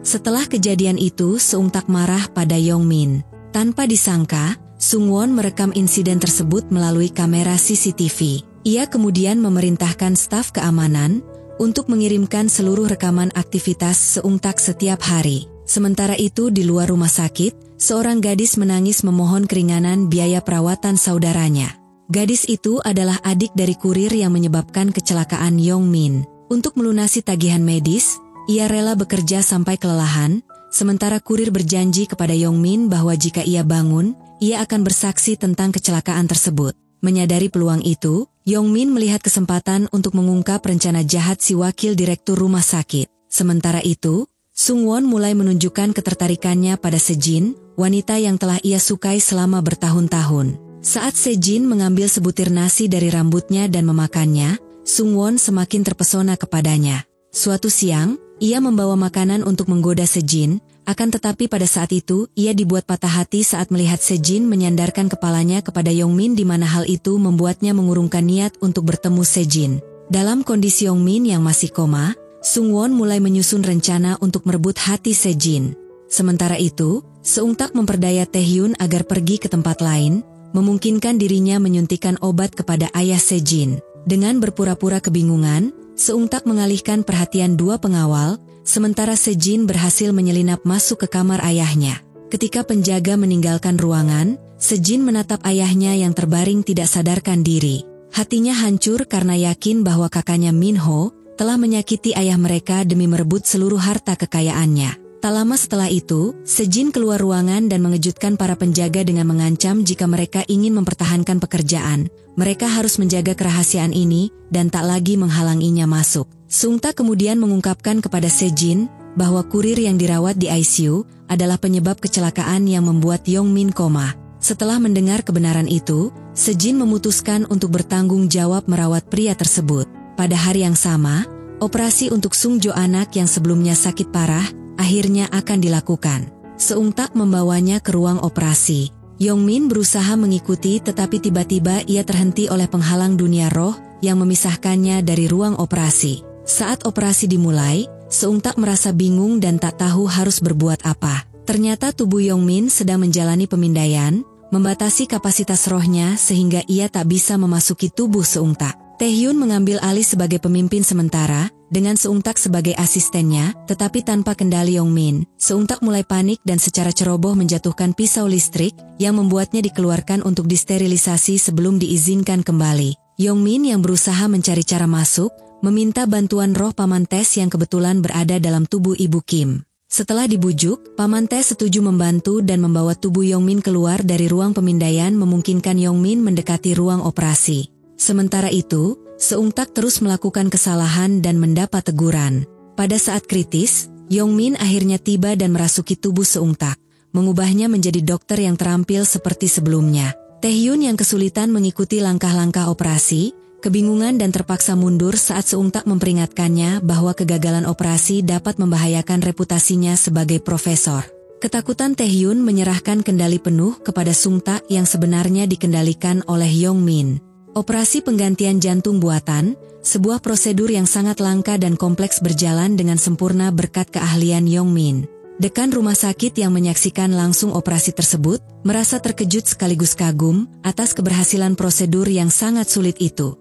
[SPEAKER 1] Setelah kejadian itu, Seungtak marah pada Yongmin. Tanpa disangka, Sungwon merekam insiden tersebut melalui kamera CCTV. Ia kemudian memerintahkan staf keamanan untuk mengirimkan seluruh rekaman aktivitas Seungtak setiap hari. Sementara itu di luar rumah sakit, seorang gadis menangis memohon keringanan biaya perawatan saudaranya. Gadis itu adalah adik dari kurir yang menyebabkan kecelakaan Yongmin. Untuk melunasi tagihan medis, ia rela bekerja sampai kelelahan, sementara kurir berjanji kepada Yongmin bahwa jika ia bangun, ia akan bersaksi tentang kecelakaan tersebut. Menyadari peluang itu, Yongmin melihat kesempatan untuk mengungkap rencana jahat si wakil direktur rumah sakit. Sementara itu, Sungwon mulai menunjukkan ketertarikannya pada Sejin, wanita yang telah ia sukai selama bertahun-tahun. Saat Sejin mengambil sebutir nasi dari rambutnya dan memakannya, Sungwon semakin terpesona kepadanya. Suatu siang, ia membawa makanan untuk menggoda Sejin, akan tetapi pada saat itu, ia dibuat patah hati saat melihat Sejin menyandarkan kepalanya kepada Yongmin di mana hal itu membuatnya mengurungkan niat untuk bertemu Sejin. Dalam kondisi Yongmin yang masih koma, Sungwon mulai menyusun rencana untuk merebut hati Sejin. Sementara itu, Seungtak memperdaya Taehyun agar pergi ke tempat lain, memungkinkan dirinya menyuntikkan obat kepada ayah Sejin. Dengan berpura-pura kebingungan, Seungtak mengalihkan perhatian dua pengawal, sementara Sejin berhasil menyelinap masuk ke kamar ayahnya. Ketika penjaga meninggalkan ruangan, Sejin menatap ayahnya yang terbaring tidak sadarkan diri. Hatinya hancur karena yakin bahwa kakaknya Minho telah menyakiti ayah mereka demi merebut seluruh harta kekayaannya. Tak lama setelah itu, Sejin keluar ruangan dan mengejutkan para penjaga dengan mengancam jika mereka ingin mempertahankan pekerjaan, mereka harus menjaga kerahasiaan ini dan tak lagi menghalanginya masuk. Seungtak kemudian mengungkapkan kepada Sejin bahwa kurir yang dirawat di ICU adalah penyebab kecelakaan yang membuat Yongmin koma. Setelah mendengar kebenaran itu, Sejin memutuskan untuk bertanggung jawab merawat pria tersebut. Pada hari yang sama, operasi untuk Sungjo anak yang sebelumnya sakit parah akhirnya akan dilakukan. Seungtak membawanya ke ruang operasi. Yongmin berusaha mengikuti tetapi tiba-tiba ia terhenti oleh penghalang dunia roh yang memisahkannya dari ruang operasi. Saat operasi dimulai, Seungtak merasa bingung dan tak tahu harus berbuat apa. Ternyata tubuh Yongmin sedang menjalani pemindaian, membatasi kapasitas rohnya sehingga ia tak bisa memasuki tubuh Seungtak. Taehyun mengambil alih sebagai pemimpin sementara, dengan Seungtak sebagai asistennya, tetapi tanpa kendali Yongmin. Seungtak mulai panik dan secara ceroboh menjatuhkan pisau listrik, yang membuatnya dikeluarkan untuk disterilisasi sebelum diizinkan kembali. Yongmin yang berusaha mencari cara masuk, meminta bantuan roh Paman Taes yang kebetulan berada dalam tubuh Ibu Kim. Setelah dibujuk, Paman Taes setuju membantu dan membawa tubuh Yongmin keluar dari ruang pemindaian memungkinkan Yongmin mendekati ruang operasi. Sementara itu, Seungtak terus melakukan kesalahan dan mendapat teguran. Pada saat kritis, Yongmin akhirnya tiba dan merasuki tubuh Seungtak, mengubahnya menjadi dokter yang terampil seperti sebelumnya. Taehyun yang kesulitan mengikuti langkah-langkah operasi, kebingungan dan terpaksa mundur saat Seungtak memperingatkannya bahwa kegagalan operasi dapat membahayakan reputasinya sebagai profesor. Ketakutan Taehyun menyerahkan kendali penuh kepada Seungtak yang sebenarnya dikendalikan oleh Yongmin. Operasi penggantian jantung buatan, sebuah prosedur yang sangat langka dan kompleks berjalan dengan sempurna berkat keahlian Yongmin. Dekan rumah sakit yang menyaksikan langsung operasi tersebut, merasa terkejut sekaligus kagum atas keberhasilan prosedur yang sangat sulit itu.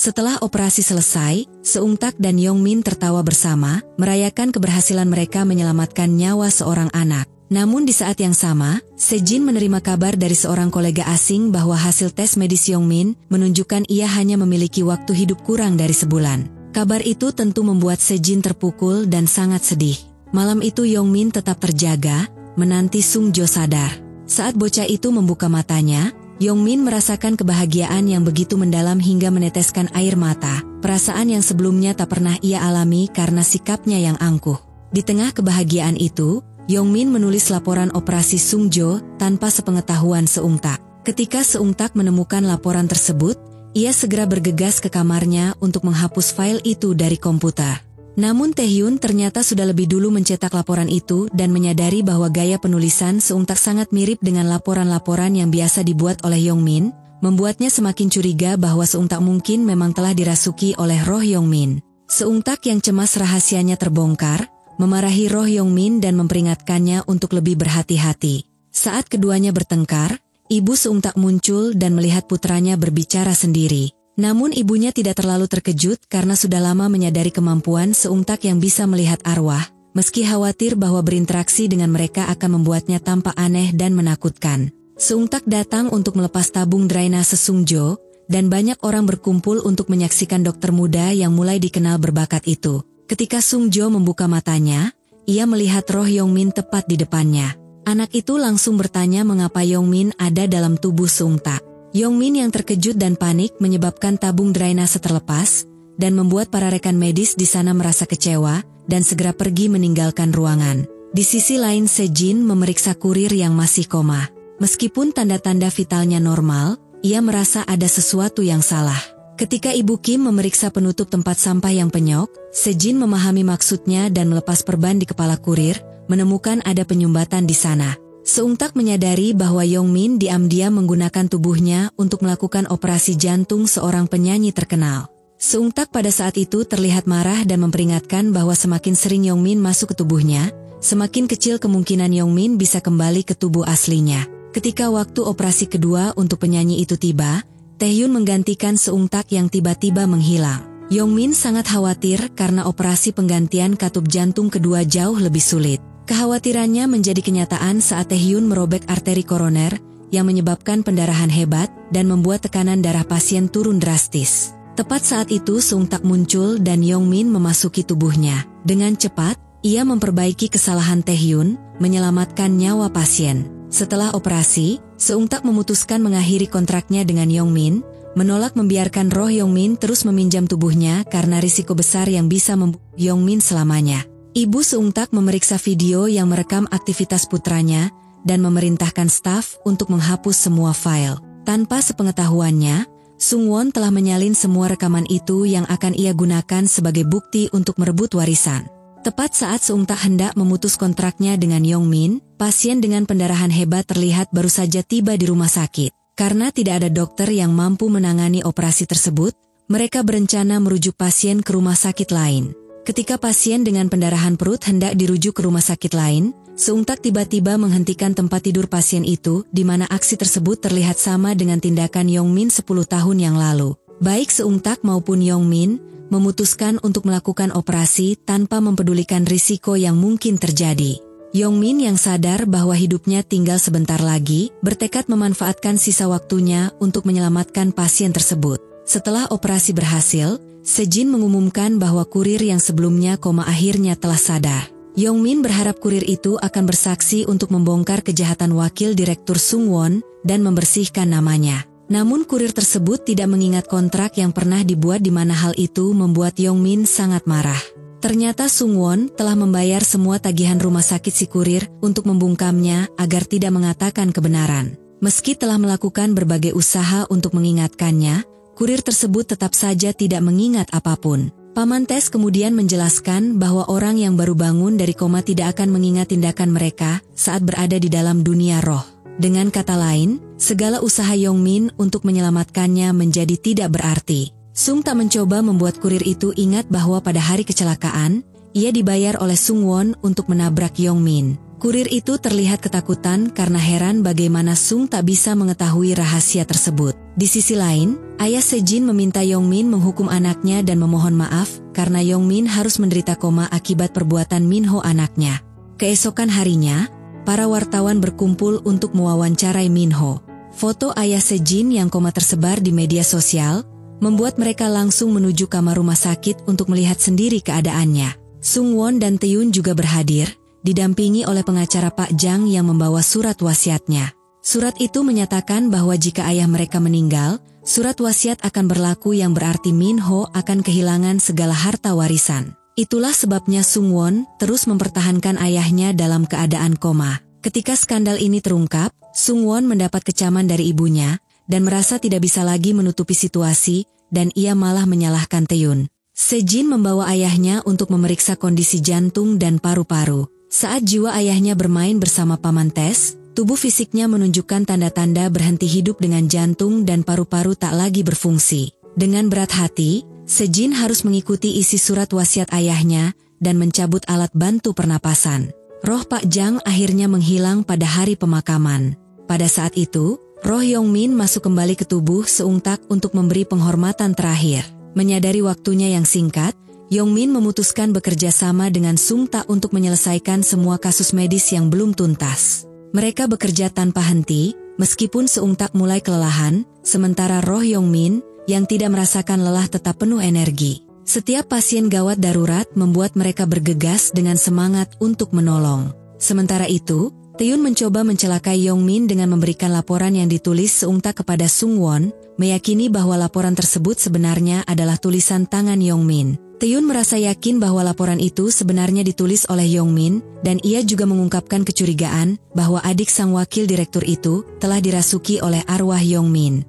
[SPEAKER 1] Setelah operasi selesai, Seungtak dan Yongmin tertawa bersama, merayakan keberhasilan mereka menyelamatkan nyawa seorang anak. Namun di saat yang sama, Sejin menerima kabar dari seorang kolega asing bahwa hasil tes medis Yongmin menunjukkan ia hanya memiliki waktu hidup kurang dari sebulan. Kabar itu tentu membuat Sejin terpukul dan sangat sedih. Malam itu Yongmin tetap terjaga, menanti Sungjo sadar. Saat bocah itu membuka matanya, Yongmin merasakan kebahagiaan yang begitu mendalam hingga meneteskan air mata, perasaan yang sebelumnya tak pernah ia alami karena sikapnya yang angkuh. Di tengah kebahagiaan itu, Yongmin menulis laporan operasi Sungjo tanpa sepengetahuan Seungtak. Ketika Seungtak menemukan laporan tersebut, ia segera bergegas ke kamarnya untuk menghapus file itu dari komputer. Namun Taehyun ternyata sudah lebih dulu mencetak laporan itu dan menyadari bahwa gaya penulisan Seungtak sangat mirip dengan laporan-laporan yang biasa dibuat oleh Yongmin, membuatnya semakin curiga bahwa Seungtak mungkin memang telah dirasuki oleh roh Yongmin. Seungtak yang cemas rahasianya terbongkar, memarahi roh Yongmin dan memperingatkannya untuk lebih berhati-hati. Saat keduanya bertengkar, ibu Seungtak muncul dan melihat putranya berbicara sendiri. Namun ibunya tidak terlalu terkejut karena sudah lama menyadari kemampuan Seungtak yang bisa melihat arwah, meski khawatir bahwa berinteraksi dengan mereka akan membuatnya tampak aneh dan menakutkan. Seungtak datang untuk melepas tabung drainase Sungjo, dan banyak orang berkumpul untuk menyaksikan dokter muda yang mulai dikenal berbakat itu. Ketika Sungjo membuka matanya, ia melihat roh Yongmin tepat di depannya. Anak itu langsung bertanya mengapa Yongmin ada dalam tubuh Seungtak. Yongmin yang terkejut dan panik menyebabkan tabung drainase terlepas, dan membuat para rekan medis di sana merasa kecewa, dan segera pergi meninggalkan ruangan. Di sisi lain Sejin memeriksa kurir yang masih koma. Meskipun tanda-tanda vitalnya normal, ia merasa ada sesuatu yang salah. Ketika Ibu Kim memeriksa penutup tempat sampah yang penyok, Sejin memahami maksudnya dan melepas perban di kepala kurir, menemukan ada penyumbatan di sana. Seungtak menyadari bahwa Yongmin diam-diam menggunakan tubuhnya untuk melakukan operasi jantung seorang penyanyi terkenal. Seungtak pada saat itu terlihat marah dan memperingatkan bahwa semakin sering Yongmin masuk ke tubuhnya, semakin kecil kemungkinan Yongmin bisa kembali ke tubuh aslinya. Ketika waktu operasi kedua untuk penyanyi itu tiba, Taehyun menggantikan Seungtak yang tiba-tiba menghilang. Yongmin sangat khawatir karena operasi penggantian katup jantung kedua jauh lebih sulit. Kekhawatirannya menjadi kenyataan saat Taehyun merobek arteri koroner yang menyebabkan pendarahan hebat dan membuat tekanan darah pasien turun drastis. Tepat saat itu Seungtak muncul dan Yongmin memasuki tubuhnya. Dengan cepat, ia memperbaiki kesalahan Taehyun, menyelamatkan nyawa pasien. Setelah operasi, Seungtak memutuskan mengakhiri kontraknya dengan Yongmin, menolak membiarkan roh Yongmin terus meminjam tubuhnya karena risiko besar yang bisa membunuh Yongmin selamanya. Ibu Seungtak memeriksa video yang merekam aktivitas putranya dan memerintahkan staf untuk menghapus semua file. Tanpa sepengetahuannya, Sungwon telah menyalin semua rekaman itu yang akan ia gunakan sebagai bukti untuk merebut warisan. Tepat saat Seungtak hendak memutus kontraknya dengan Yongmin, pasien dengan pendarahan hebat terlihat baru saja tiba di rumah sakit. Karena tidak ada dokter yang mampu menangani operasi tersebut, mereka berencana merujuk pasien ke rumah sakit lain. Ketika pasien dengan pendarahan perut hendak dirujuk ke rumah sakit lain, Seungtak tiba-tiba menghentikan tempat tidur pasien itu, di mana aksi tersebut terlihat sama dengan tindakan Yongmin 10 tahun yang lalu. Baik Seungtak maupun Yongmin memutuskan untuk melakukan operasi tanpa mempedulikan risiko yang mungkin terjadi. Yongmin yang sadar bahwa hidupnya tinggal sebentar lagi, bertekad memanfaatkan sisa waktunya untuk menyelamatkan pasien tersebut. Setelah operasi berhasil, Sejin mengumumkan bahwa kurir yang sebelumnya koma akhirnya telah sadar. Yongmin berharap kurir itu akan bersaksi untuk membongkar kejahatan wakil direktur Sungwon dan membersihkan namanya. Namun kurir tersebut tidak mengingat kontrak yang pernah dibuat di mana hal itu membuat Yongmin sangat marah. Ternyata Sungwon telah membayar semua tagihan rumah sakit si kurir untuk membungkamnya agar tidak mengatakan kebenaran. Meski telah melakukan berbagai usaha untuk mengingatkannya, kurir tersebut tetap saja tidak mengingat apapun. Paman Tes kemudian menjelaskan bahwa orang yang baru bangun dari koma tidak akan mengingat tindakan mereka saat berada di dalam dunia roh. Dengan kata lain, segala usaha Yongmin untuk menyelamatkannya menjadi tidak berarti. Sung tak mencoba membuat kurir itu ingat bahwa pada hari kecelakaan, ia dibayar oleh Sungwon untuk menabrak Yongmin. Kurir itu terlihat ketakutan karena heran bagaimana Sung tak bisa mengetahui rahasia tersebut. Di sisi lain, ayah Sejin meminta Yongmin menghukum anaknya dan memohon maaf karena Yongmin harus menderita koma akibat perbuatan Minho anaknya. Keesokan harinya, para wartawan berkumpul untuk mewawancarai Minho. Foto ayah Sejin yang koma tersebar di media sosial, membuat mereka langsung menuju kamar rumah sakit untuk melihat sendiri keadaannya. Sungwon dan Taehyun juga berhadir, didampingi oleh pengacara Pak Jang yang membawa surat wasiatnya. Surat itu menyatakan bahwa jika ayah mereka meninggal, surat wasiat akan berlaku yang berarti Minho akan kehilangan segala harta warisan. Itulah sebabnya Sungwon terus mempertahankan ayahnya dalam keadaan koma. Ketika skandal ini terungkap, Sungwon mendapat kecaman dari ibunya dan merasa tidak bisa lagi menutupi situasi dan ia malah menyalahkan Taehyun. Sejin membawa ayahnya untuk memeriksa kondisi jantung dan paru-paru. Saat jiwa ayahnya bermain bersama Paman Tes, tubuh fisiknya menunjukkan tanda-tanda berhenti hidup dengan jantung dan paru-paru tak lagi berfungsi. Dengan berat hati, Sejin harus mengikuti isi surat wasiat ayahnya dan mencabut alat bantu pernapasan. Roh Pak Jang akhirnya menghilang pada hari pemakaman. Pada saat itu, roh Yongmin masuk kembali ke tubuh Seung Tak untuk memberi penghormatan terakhir. Menyadari waktunya yang singkat, Yongmin memutuskan bekerja sama dengan Seung Tak untuk menyelesaikan semua kasus medis yang belum tuntas. Mereka bekerja tanpa henti, meskipun Seung Tak mulai kelelahan, sementara roh Yongmin yang tidak merasakan lelah tetap penuh energi. Setiap pasien gawat darurat membuat mereka bergegas dengan semangat untuk menolong. Sementara itu, Taehyun mencoba mencelakai Yongmin dengan memberikan laporan yang ditulis Seung Tak kepada Sungwon, meyakini bahwa laporan tersebut sebenarnya adalah tulisan tangan Yongmin. Taehyun merasa yakin bahwa laporan itu sebenarnya ditulis oleh Yongmin, dan ia juga mengungkapkan kecurigaan bahwa adik sang wakil direktur itu telah dirasuki oleh arwah Yongmin.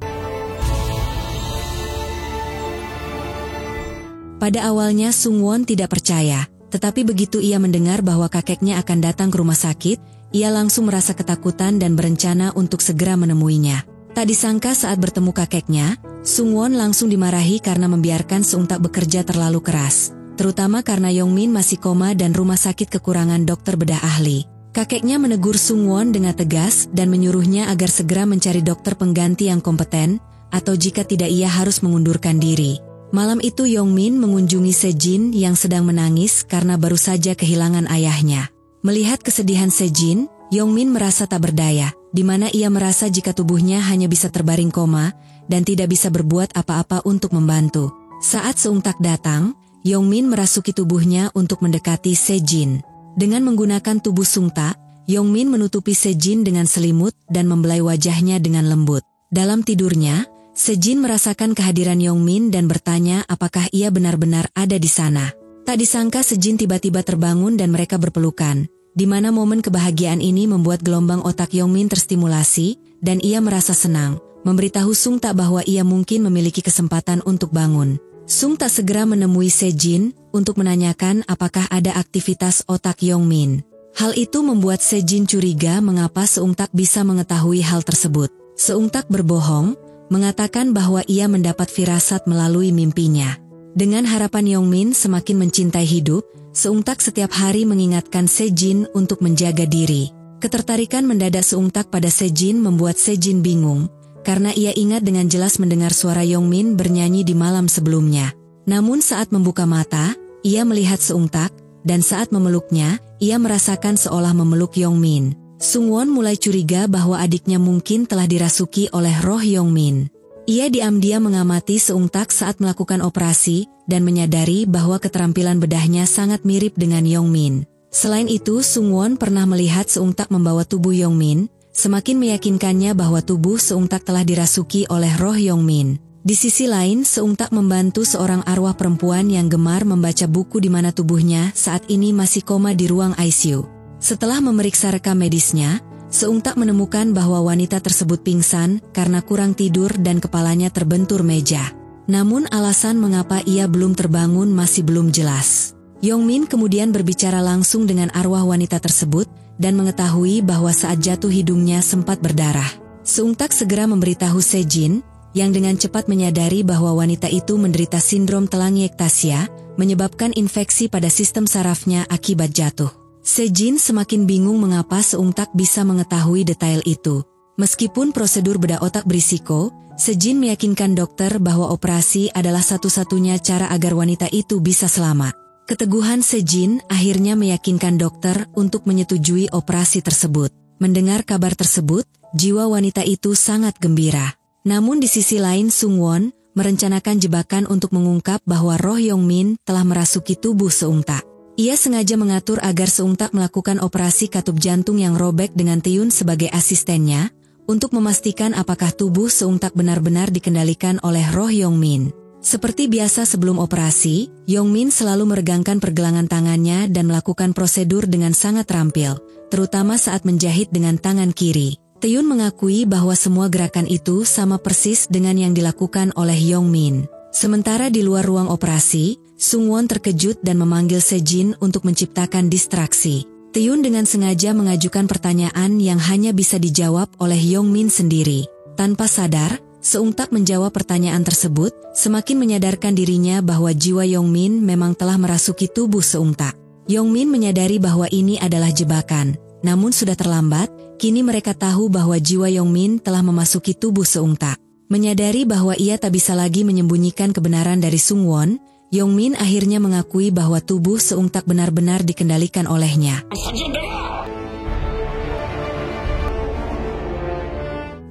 [SPEAKER 1] Pada awalnya Sungwon tidak percaya, tetapi begitu ia mendengar bahwa kakeknya akan datang ke rumah sakit, ia langsung merasa ketakutan dan berencana untuk segera menemuinya. Tak disangka saat bertemu kakeknya, Sungwon langsung dimarahi karena membiarkan Seung Tak bekerja terlalu keras, terutama karena Yongmin masih koma dan rumah sakit kekurangan dokter bedah ahli. Kakeknya menegur Sungwon dengan tegas dan menyuruhnya agar segera mencari dokter pengganti yang kompeten, atau jika tidak ia harus mengundurkan diri. Malam itu Yongmin mengunjungi Sejin yang sedang menangis karena baru saja kehilangan ayahnya. Melihat kesedihan Sejin, Yongmin merasa tak berdaya, di mana ia merasa jika tubuhnya hanya bisa terbaring koma dan tidak bisa berbuat apa-apa untuk membantu. Saat Seung Tak datang, Yongmin merasuki tubuhnya untuk mendekati Sejin. Dengan menggunakan tubuh Seung Tak, Yongmin menutupi Sejin dengan selimut dan membelai wajahnya dengan lembut. Dalam tidurnya, Sejin merasakan kehadiran Yongmin dan bertanya apakah ia benar-benar ada di sana. Tak disangka Sejin tiba-tiba terbangun dan mereka berpelukan, di mana momen kebahagiaan ini membuat gelombang otak Yongmin terstimulasi dan ia merasa senang, memberitahu Seung Tak bahwa ia mungkin memiliki kesempatan untuk bangun. Seung Tak segera menemui Sejin untuk menanyakan apakah ada aktivitas otak Yongmin. Hal itu membuat Sejin curiga mengapa Seung Tak bisa mengetahui hal tersebut. Seung Tak berbohong, mengatakan bahwa ia mendapat firasat melalui mimpinya. Dengan harapan Yongmin semakin mencintai hidup, Seung Tak setiap hari mengingatkan Sejin untuk menjaga diri. Ketertarikan mendadak Seung Tak pada Sejin membuat Sejin bingung, karena ia ingat dengan jelas mendengar suara Yongmin bernyanyi di malam sebelumnya. Namun saat membuka mata, ia melihat Seung Tak, dan saat memeluknya, ia merasakan seolah memeluk Yongmin. Sungwon mulai curiga bahwa adiknya mungkin telah dirasuki oleh roh Yongmin. Ia diam-diam mengamati Seung Tak saat melakukan operasi dan menyadari bahwa keterampilan bedahnya sangat mirip dengan Yongmin. Selain itu, Sungwon pernah melihat Seung Tak membawa tubuh Yongmin, semakin meyakinkannya bahwa tubuh Seung Tak telah dirasuki oleh roh Yongmin. Di sisi lain, Seung Tak membantu seorang arwah perempuan yang gemar membaca buku di mana tubuhnya saat ini masih koma di ruang ICU. Setelah memeriksa rekam medisnya, Seung Tak menemukan bahwa wanita tersebut pingsan karena kurang tidur dan kepalanya terbentur meja. Namun alasan mengapa ia belum terbangun masih belum jelas. Yongmin kemudian berbicara langsung dengan arwah wanita tersebut dan mengetahui bahwa saat jatuh hidungnya sempat berdarah. Seung Tak segera memberitahu Sejin, yang dengan cepat menyadari bahwa wanita itu menderita sindrom telangiektasia, menyebabkan infeksi pada sistem sarafnya akibat jatuh. Sejin semakin bingung mengapa Seung Tak bisa mengetahui detail itu. Meskipun prosedur bedah otak berisiko, Sejin meyakinkan dokter bahwa operasi adalah satu-satunya cara agar wanita itu bisa selamat. Keteguhan Sejin akhirnya meyakinkan dokter untuk menyetujui operasi tersebut. Mendengar kabar tersebut, jiwa wanita itu sangat gembira. Namun di sisi lain Sungwon merencanakan jebakan untuk mengungkap bahwa roh Yongmin telah merasuki tubuh Seungtak. Ia sengaja mengatur agar Seungtak melakukan operasi katup jantung yang robek dengan Taeyoon sebagai asistennya, untuk memastikan apakah tubuh Seungtak benar-benar dikendalikan oleh roh Yongmin. Seperti biasa sebelum operasi, Yongmin selalu meregangkan pergelangan tangannya dan melakukan prosedur dengan sangat terampil, terutama saat menjahit dengan tangan kiri. Taeyoon mengakui bahwa semua gerakan itu sama persis dengan yang dilakukan oleh Yongmin. Sementara di luar ruang operasi, Sungwon terkejut dan memanggil Sejin untuk menciptakan distraksi. Taeyoon dengan sengaja mengajukan pertanyaan yang hanya bisa dijawab oleh Yongmin sendiri. Tanpa sadar, Seungtak menjawab pertanyaan tersebut, semakin menyadarkan dirinya bahwa jiwa Yongmin memang telah merasuki tubuh Seungtak. Yongmin menyadari bahwa ini adalah jebakan, namun sudah terlambat. Kini mereka tahu bahwa jiwa Yongmin telah memasuki tubuh Seungtak. Menyadari bahwa ia tak bisa lagi menyembunyikan kebenaran dari Sungwon, Yongmin akhirnya mengakui bahwa tubuh Seungtak benar-benar dikendalikan olehnya.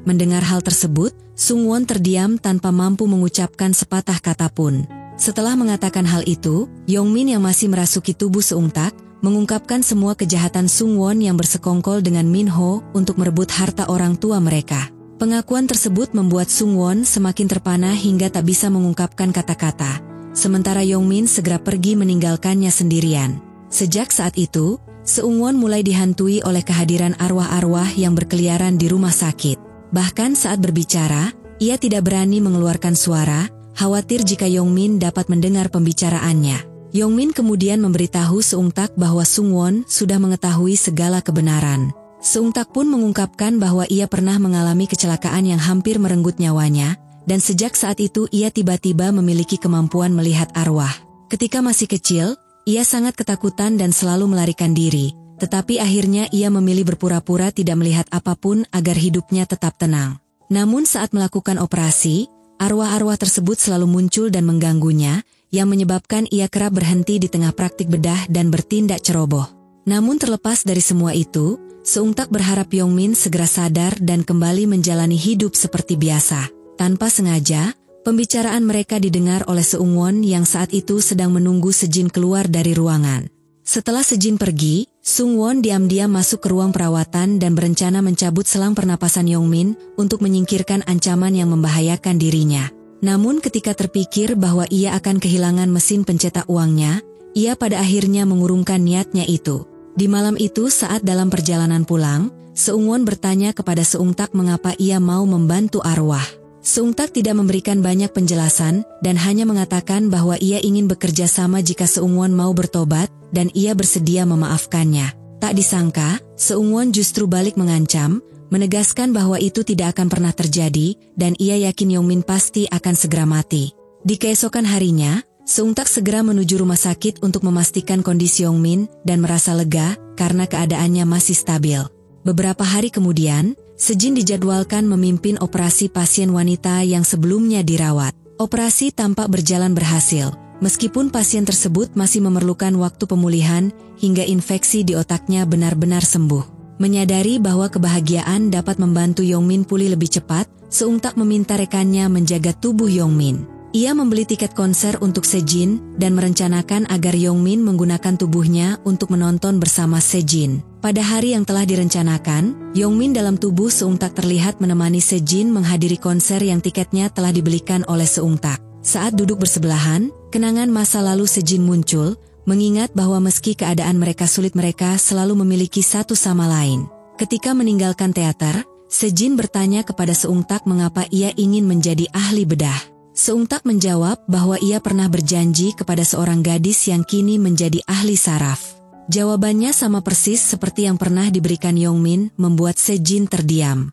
[SPEAKER 1] Mendengar hal tersebut, Sungwon terdiam tanpa mampu mengucapkan sepatah kata pun. Setelah mengatakan hal itu, Yongmin yang masih merasuki tubuh Seungtak mengungkapkan semua kejahatan Sungwon yang bersekongkol dengan Minho untuk merebut harta orang tua mereka. Pengakuan tersebut membuat Sungwon semakin terpana hingga tak bisa mengungkapkan kata-kata. Sementara Yongmin segera pergi meninggalkannya sendirian. Sejak saat itu, Sungwon mulai dihantui oleh kehadiran arwah-arwah yang berkeliaran di rumah sakit. Bahkan saat berbicara, ia tidak berani mengeluarkan suara, khawatir jika Yongmin dapat mendengar pembicaraannya. Yongmin kemudian memberitahu Seungtak bahwa Sungwon sudah mengetahui segala kebenaran. Seungtak pun mengungkapkan bahwa ia pernah mengalami kecelakaan yang hampir merenggut nyawanya, dan sejak saat itu ia tiba-tiba memiliki kemampuan melihat arwah. Ketika masih kecil, ia sangat ketakutan dan selalu melarikan diri, tetapi akhirnya ia memilih berpura-pura tidak melihat apapun agar hidupnya tetap tenang. Namun saat melakukan operasi, arwah-arwah tersebut selalu muncul dan mengganggunya, yang menyebabkan ia kerap berhenti di tengah praktik bedah dan bertindak ceroboh. Namun terlepas dari semua itu, Seungtak berharap Yongmin segera sadar dan kembali menjalani hidup seperti biasa. Tanpa sengaja, pembicaraan mereka didengar oleh Sungwon yang saat itu sedang menunggu Sejin keluar dari ruangan. Setelah Sejin pergi, Sungwon diam-diam masuk ke ruang perawatan dan berencana mencabut selang pernapasan Yongmin untuk menyingkirkan ancaman yang membahayakan dirinya. Namun ketika terpikir bahwa ia akan kehilangan mesin pencetak uangnya, ia pada akhirnya mengurungkan niatnya itu. Di malam itu saat dalam perjalanan pulang, Sungwon bertanya kepada Seungtak mengapa ia mau membantu arwah. Seungtak tidak memberikan banyak penjelasan dan hanya mengatakan bahwa ia ingin bekerja sama jika Sungwon mau bertobat dan ia bersedia memaafkannya. Tak disangka, Sungwon justru balik mengancam, menegaskan bahwa itu tidak akan pernah terjadi, dan ia yakin Yongmin pasti akan segera mati. Di keesokan harinya, Seungtak segera menuju rumah sakit untuk memastikan kondisi Yongmin dan merasa lega karena keadaannya masih stabil. Beberapa hari kemudian, Sejin dijadwalkan memimpin operasi pasien wanita yang sebelumnya dirawat. Operasi tampak berjalan berhasil, meskipun pasien tersebut masih memerlukan waktu pemulihan hingga infeksi di otaknya benar-benar sembuh. Menyadari bahwa kebahagiaan dapat membantu Yongmin pulih lebih cepat, Seungtak meminta rekannya menjaga tubuh Yongmin. Ia membeli tiket konser untuk Sejin dan merencanakan agar Yongmin menggunakan tubuhnya untuk menonton bersama Sejin. Pada hari yang telah direncanakan, Yongmin dalam tubuh Seungtak terlihat menemani Sejin menghadiri konser yang tiketnya telah dibelikan oleh Seungtak. Saat duduk bersebelahan, kenangan masa lalu Sejin muncul, mengingat bahwa meski keadaan mereka sulit mereka selalu memiliki satu sama lain. Ketika meninggalkan teater, Sejin bertanya kepada Seungtak mengapa ia ingin menjadi ahli bedah. Seungtak menjawab bahwa ia pernah berjanji kepada seorang gadis yang kini menjadi ahli saraf. Jawabannya sama persis seperti yang pernah diberikan Yongmin, membuat Sejin terdiam.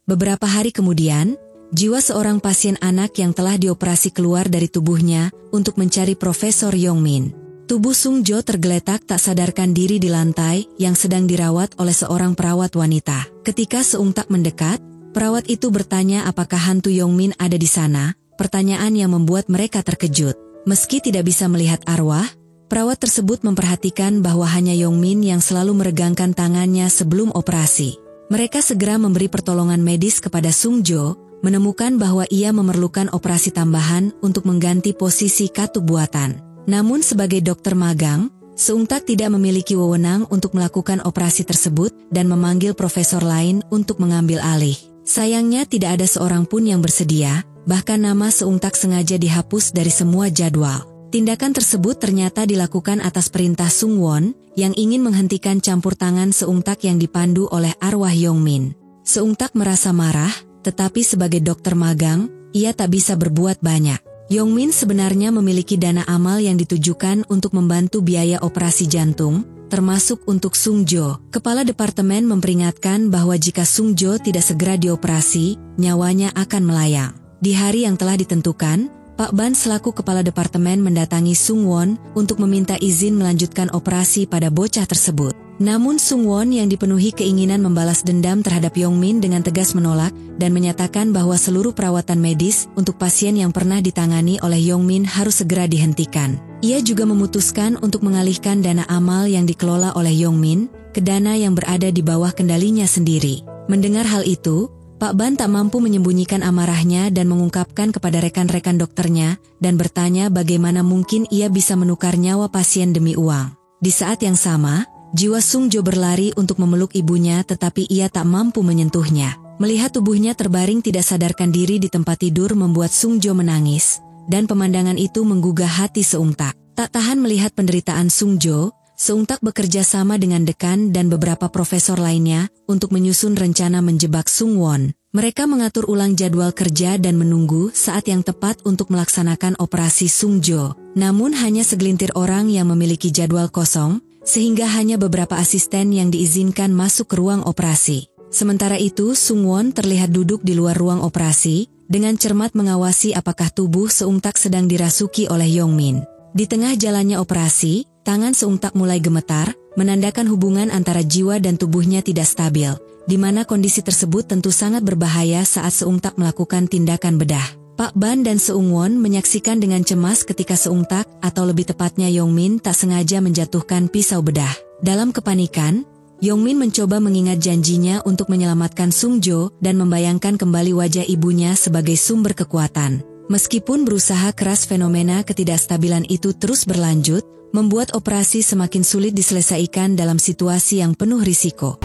[SPEAKER 1] Beberapa hari kemudian, jiwa seorang pasien anak yang telah dioperasi keluar dari tubuhnya untuk mencari Profesor Yongmin. Tubuh Sung Jo tergeletak tak sadarkan diri di lantai yang sedang dirawat oleh seorang perawat wanita. Ketika Seungtak mendekat, Perawat itu bertanya apakah hantu Yongmin ada di sana, pertanyaan yang membuat mereka terkejut. Meski tidak bisa melihat arwah, perawat tersebut memperhatikan bahwa hanya Yongmin yang selalu meregangkan tangannya sebelum operasi. Mereka segera memberi pertolongan medis kepada Sungjo, menemukan bahwa ia memerlukan operasi tambahan untuk mengganti posisi katup buatan. Namun sebagai dokter magang, Seungtak tidak memiliki wewenang untuk melakukan operasi tersebut dan memanggil profesor lain untuk mengambil alih. Sayangnya tidak ada seorang pun yang bersedia, bahkan nama Seungtak sengaja dihapus dari semua jadwal. Tindakan tersebut ternyata dilakukan atas perintah Sungwon yang ingin menghentikan campur tangan Seungtak yang dipandu oleh arwah Yongmin. Seungtak merasa marah, tetapi sebagai dokter magang, ia tak bisa berbuat banyak. Yongmin sebenarnya memiliki dana amal yang ditujukan untuk membantu biaya operasi jantung, termasuk untuk Sungjo. Kepala departemen memperingatkan bahwa jika Sungjo tidak segera dioperasi, nyawanya akan melayang. Di hari yang telah ditentukan, Pak Ban selaku kepala departemen mendatangi Sungwon untuk meminta izin melanjutkan operasi pada bocah tersebut. Namun Sungwon yang dipenuhi keinginan membalas dendam terhadap Yongmin dengan tegas menolak dan menyatakan bahwa seluruh perawatan medis untuk pasien yang pernah ditangani oleh Yongmin harus segera dihentikan. Ia juga memutuskan untuk mengalihkan dana amal yang dikelola oleh Yongmin ke dana yang berada di bawah kendalinya sendiri. Mendengar hal itu, Pak Ban tak mampu menyembunyikan amarahnya dan mengungkapkan kepada rekan-rekan dokternya dan bertanya bagaimana mungkin ia bisa menukar nyawa pasien demi uang. Di saat yang sama, jiwa Sungjo berlari untuk memeluk ibunya tetapi ia tak mampu menyentuhnya. Melihat tubuhnya terbaring tidak sadarkan diri di tempat tidur membuat Sungjo menangis, dan pemandangan itu menggugah hati Seungtak. Tak tahan melihat penderitaan Sungjo, Seungtak bekerja sama dengan dekan dan beberapa profesor lainnya untuk menyusun rencana menjebak Sungwon. Mereka mengatur ulang jadwal kerja dan menunggu saat yang tepat untuk melaksanakan operasi Sungjo. Namun hanya segelintir orang yang memiliki jadwal kosong, sehingga hanya beberapa asisten yang diizinkan masuk ke ruang operasi. Sementara itu Sungwon terlihat duduk di luar ruang operasi, dengan cermat mengawasi apakah tubuh Seungtak sedang dirasuki oleh Yongmin. Di tengah jalannya operasi, tangan Seungtak mulai gemetar, menandakan hubungan antara jiwa dan tubuhnya tidak stabil, di mana kondisi tersebut tentu sangat berbahaya saat Seungtak melakukan tindakan bedah. Pak Ban dan Seungwon menyaksikan dengan cemas ketika Seungtak, atau lebih tepatnya Yongmin, tak sengaja menjatuhkan pisau bedah. Dalam kepanikan, Yongmin mencoba mengingat janjinya untuk menyelamatkan Sungjo dan membayangkan kembali wajah ibunya sebagai sumber kekuatan. Meskipun berusaha keras, fenomena ketidakstabilan itu terus berlanjut, membuat operasi semakin sulit diselesaikan dalam situasi yang penuh risiko.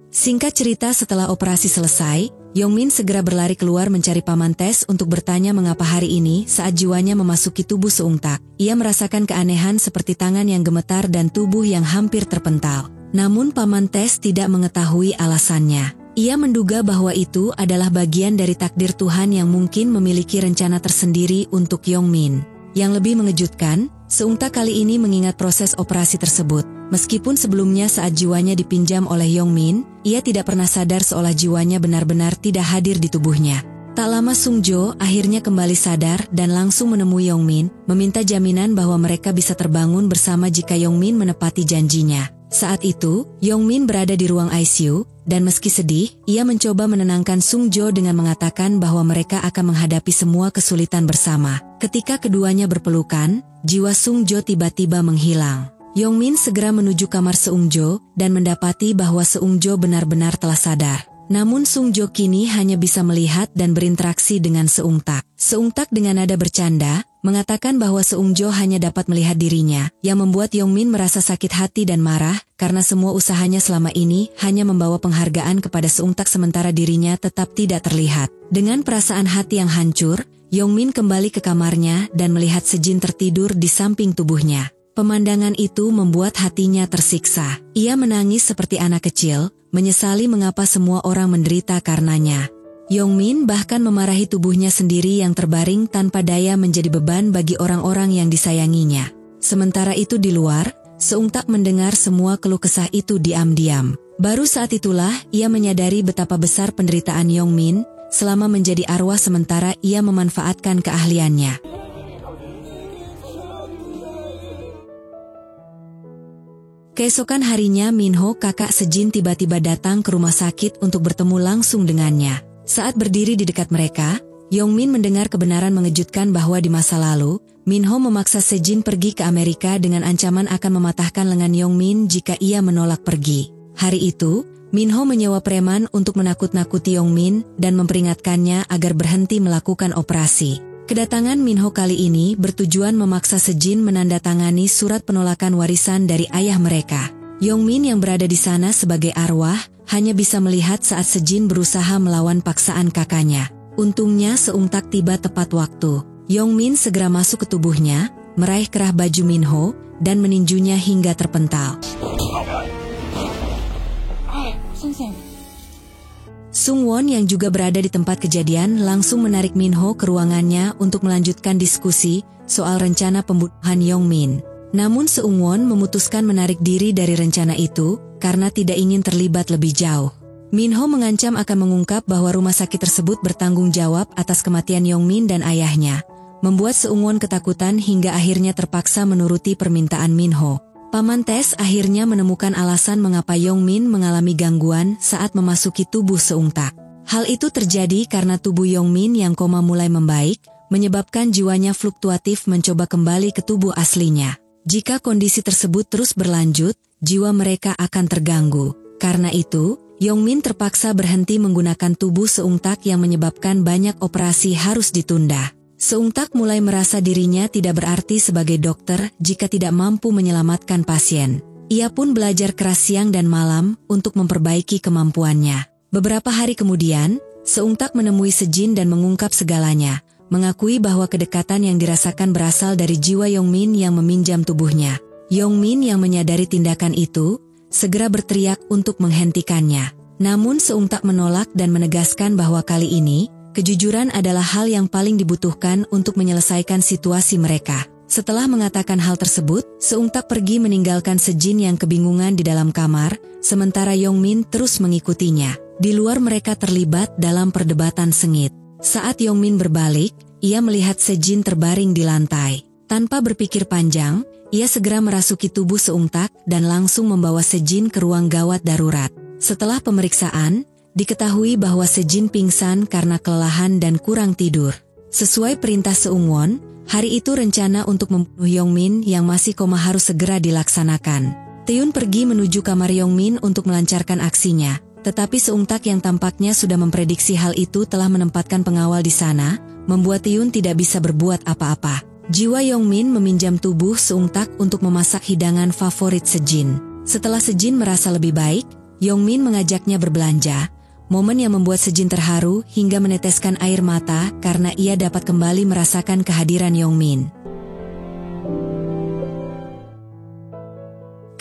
[SPEAKER 1] Singkat cerita, setelah operasi selesai, Yongmin segera berlari keluar mencari Paman Tes untuk bertanya mengapa hari ini saat jiwanya memasuki tubuh Seungtak. Ia merasakan keanehan seperti tangan yang gemetar dan tubuh yang hampir terpental. Namun Paman Tes tidak mengetahui alasannya. Ia menduga bahwa itu adalah bagian dari takdir Tuhan yang mungkin memiliki rencana tersendiri untuk Yongmin. Yang lebih mengejutkan, Seungtak kali ini mengingat proses operasi tersebut. Meskipun sebelumnya saat jiwanya dipinjam oleh Yongmin, ia tidak pernah sadar seolah jiwanya benar-benar tidak hadir di tubuhnya. Tak lama Sungjo akhirnya kembali sadar dan langsung menemui Yongmin, meminta jaminan bahwa mereka bisa terbangun bersama jika Yongmin menepati janjinya. Saat itu, Yongmin berada di ruang ICU, dan meski sedih, ia mencoba menenangkan Sungjo dengan mengatakan bahwa mereka akan menghadapi semua kesulitan bersama. Ketika keduanya berpelukan, jiwa Sungjo tiba-tiba menghilang. Yongmin segera menuju kamar Seungjo dan mendapati bahwa Seungjo benar-benar telah sadar. Namun Sungjo kini hanya bisa melihat dan berinteraksi dengan Seungtak. Seungtak dengan nada bercanda, mengatakan bahwa Seungjo hanya dapat melihat dirinya, yang membuat Yongmin merasa sakit hati dan marah, karena semua usahanya selama ini hanya membawa penghargaan kepada Seungtak sementara dirinya tetap tidak terlihat. Dengan perasaan hati yang hancur, Yongmin kembali ke kamarnya dan melihat Sejin tertidur di samping tubuhnya. Pemandangan itu membuat hatinya tersiksa. Ia menangis seperti anak kecil, menyesali mengapa semua orang menderita karenanya. Yongmin bahkan memarahi tubuhnya sendiri yang terbaring tanpa daya menjadi beban bagi orang-orang yang disayanginya. Sementara itu di luar, Seungtak mendengar semua keluh kesah itu diam-diam. Baru saat itulah ia menyadari betapa besar penderitaan Yongmin selama menjadi arwah sementara ia memanfaatkan keahliannya. Keesokan harinya Minho, kakak Sejin, tiba-tiba datang ke rumah sakit untuk bertemu langsung dengannya. Saat berdiri di dekat mereka, Yongmin mendengar kebenaran mengejutkan bahwa di masa lalu, Minho memaksa Sejin pergi ke Amerika dengan ancaman akan mematahkan lengan Yongmin jika ia menolak pergi. Hari itu, Minho menyewa preman untuk menakut-nakuti Yongmin dan memperingatkannya agar berhenti melakukan operasi. Kedatangan Minho kali ini bertujuan memaksa Sejin menandatangani surat penolakan warisan dari ayah mereka. Yongmin yang berada di sana sebagai arwah, hanya bisa melihat saat Sejin berusaha melawan paksaan kakaknya. Untungnya Seung Tak tiba tepat waktu. Yongmin segera masuk ke tubuhnya, meraih kerah baju Minho, dan meninjunya hingga terpental. Sungwon yang juga berada di tempat kejadian langsung menarik Minho ke ruangannya untuk melanjutkan diskusi soal rencana pembunuhan Yongmin. Namun Sungwon memutuskan menarik diri dari rencana itu karena tidak ingin terlibat lebih jauh. Minho mengancam akan mengungkap bahwa rumah sakit tersebut bertanggung jawab atas kematian Yongmin dan ayahnya, membuat Sungwon ketakutan hingga akhirnya terpaksa menuruti permintaan Minho. Paman Tes akhirnya menemukan alasan mengapa Yongmin mengalami gangguan saat memasuki tubuh Seung Tak. Hal itu terjadi karena tubuh Yongmin yang koma mulai membaik, menyebabkan jiwanya fluktuatif mencoba kembali ke tubuh aslinya. Jika kondisi tersebut terus berlanjut, jiwa mereka akan terganggu. Karena itu, Yongmin terpaksa berhenti menggunakan tubuh Seung Tak yang menyebabkan banyak operasi harus ditunda. Seung Tak mulai merasa dirinya tidak berarti sebagai dokter jika tidak mampu menyelamatkan pasien. Ia pun belajar keras siang dan malam untuk memperbaiki kemampuannya. Beberapa hari kemudian, Seung Tak menemui Sejin dan mengungkap segalanya, mengakui bahwa kedekatan yang dirasakan berasal dari jiwa Yongmin yang meminjam tubuhnya. Yongmin yang menyadari tindakan itu, segera berteriak untuk menghentikannya. Namun Seung Tak menolak dan menegaskan bahwa kali ini, kejujuran adalah hal yang paling dibutuhkan untuk menyelesaikan situasi mereka. Setelah mengatakan hal tersebut, Seung Tak pergi meninggalkan Sejin yang kebingungan di dalam kamar, sementara Yongmin terus mengikutinya. Di luar mereka terlibat dalam perdebatan sengit. Saat Yongmin berbalik, ia melihat Sejin terbaring di lantai. Tanpa berpikir panjang, ia segera merasuki tubuh Seung Tak dan langsung membawa Sejin ke ruang gawat darurat. Setelah pemeriksaan, diketahui bahwa Sejin pingsan karena kelelahan dan kurang tidur. Sesuai perintah Seungwon, hari itu rencana untuk membunuh Yongmin yang masih koma harus segera dilaksanakan. Taehyun pergi menuju kamar Yongmin untuk melancarkan aksinya, tetapi Seung Tak yang tampaknya sudah memprediksi hal itu telah menempatkan pengawal di sana, membuat Taehyun tidak bisa berbuat apa-apa. Jiwa Yongmin meminjam tubuh Seung Tak untuk memasak hidangan favorit Sejin. Setelah Sejin merasa lebih baik, Yongmin mengajaknya berbelanja, momen yang membuat Sejin terharu hingga meneteskan air mata karena ia dapat kembali merasakan kehadiran Yongmin.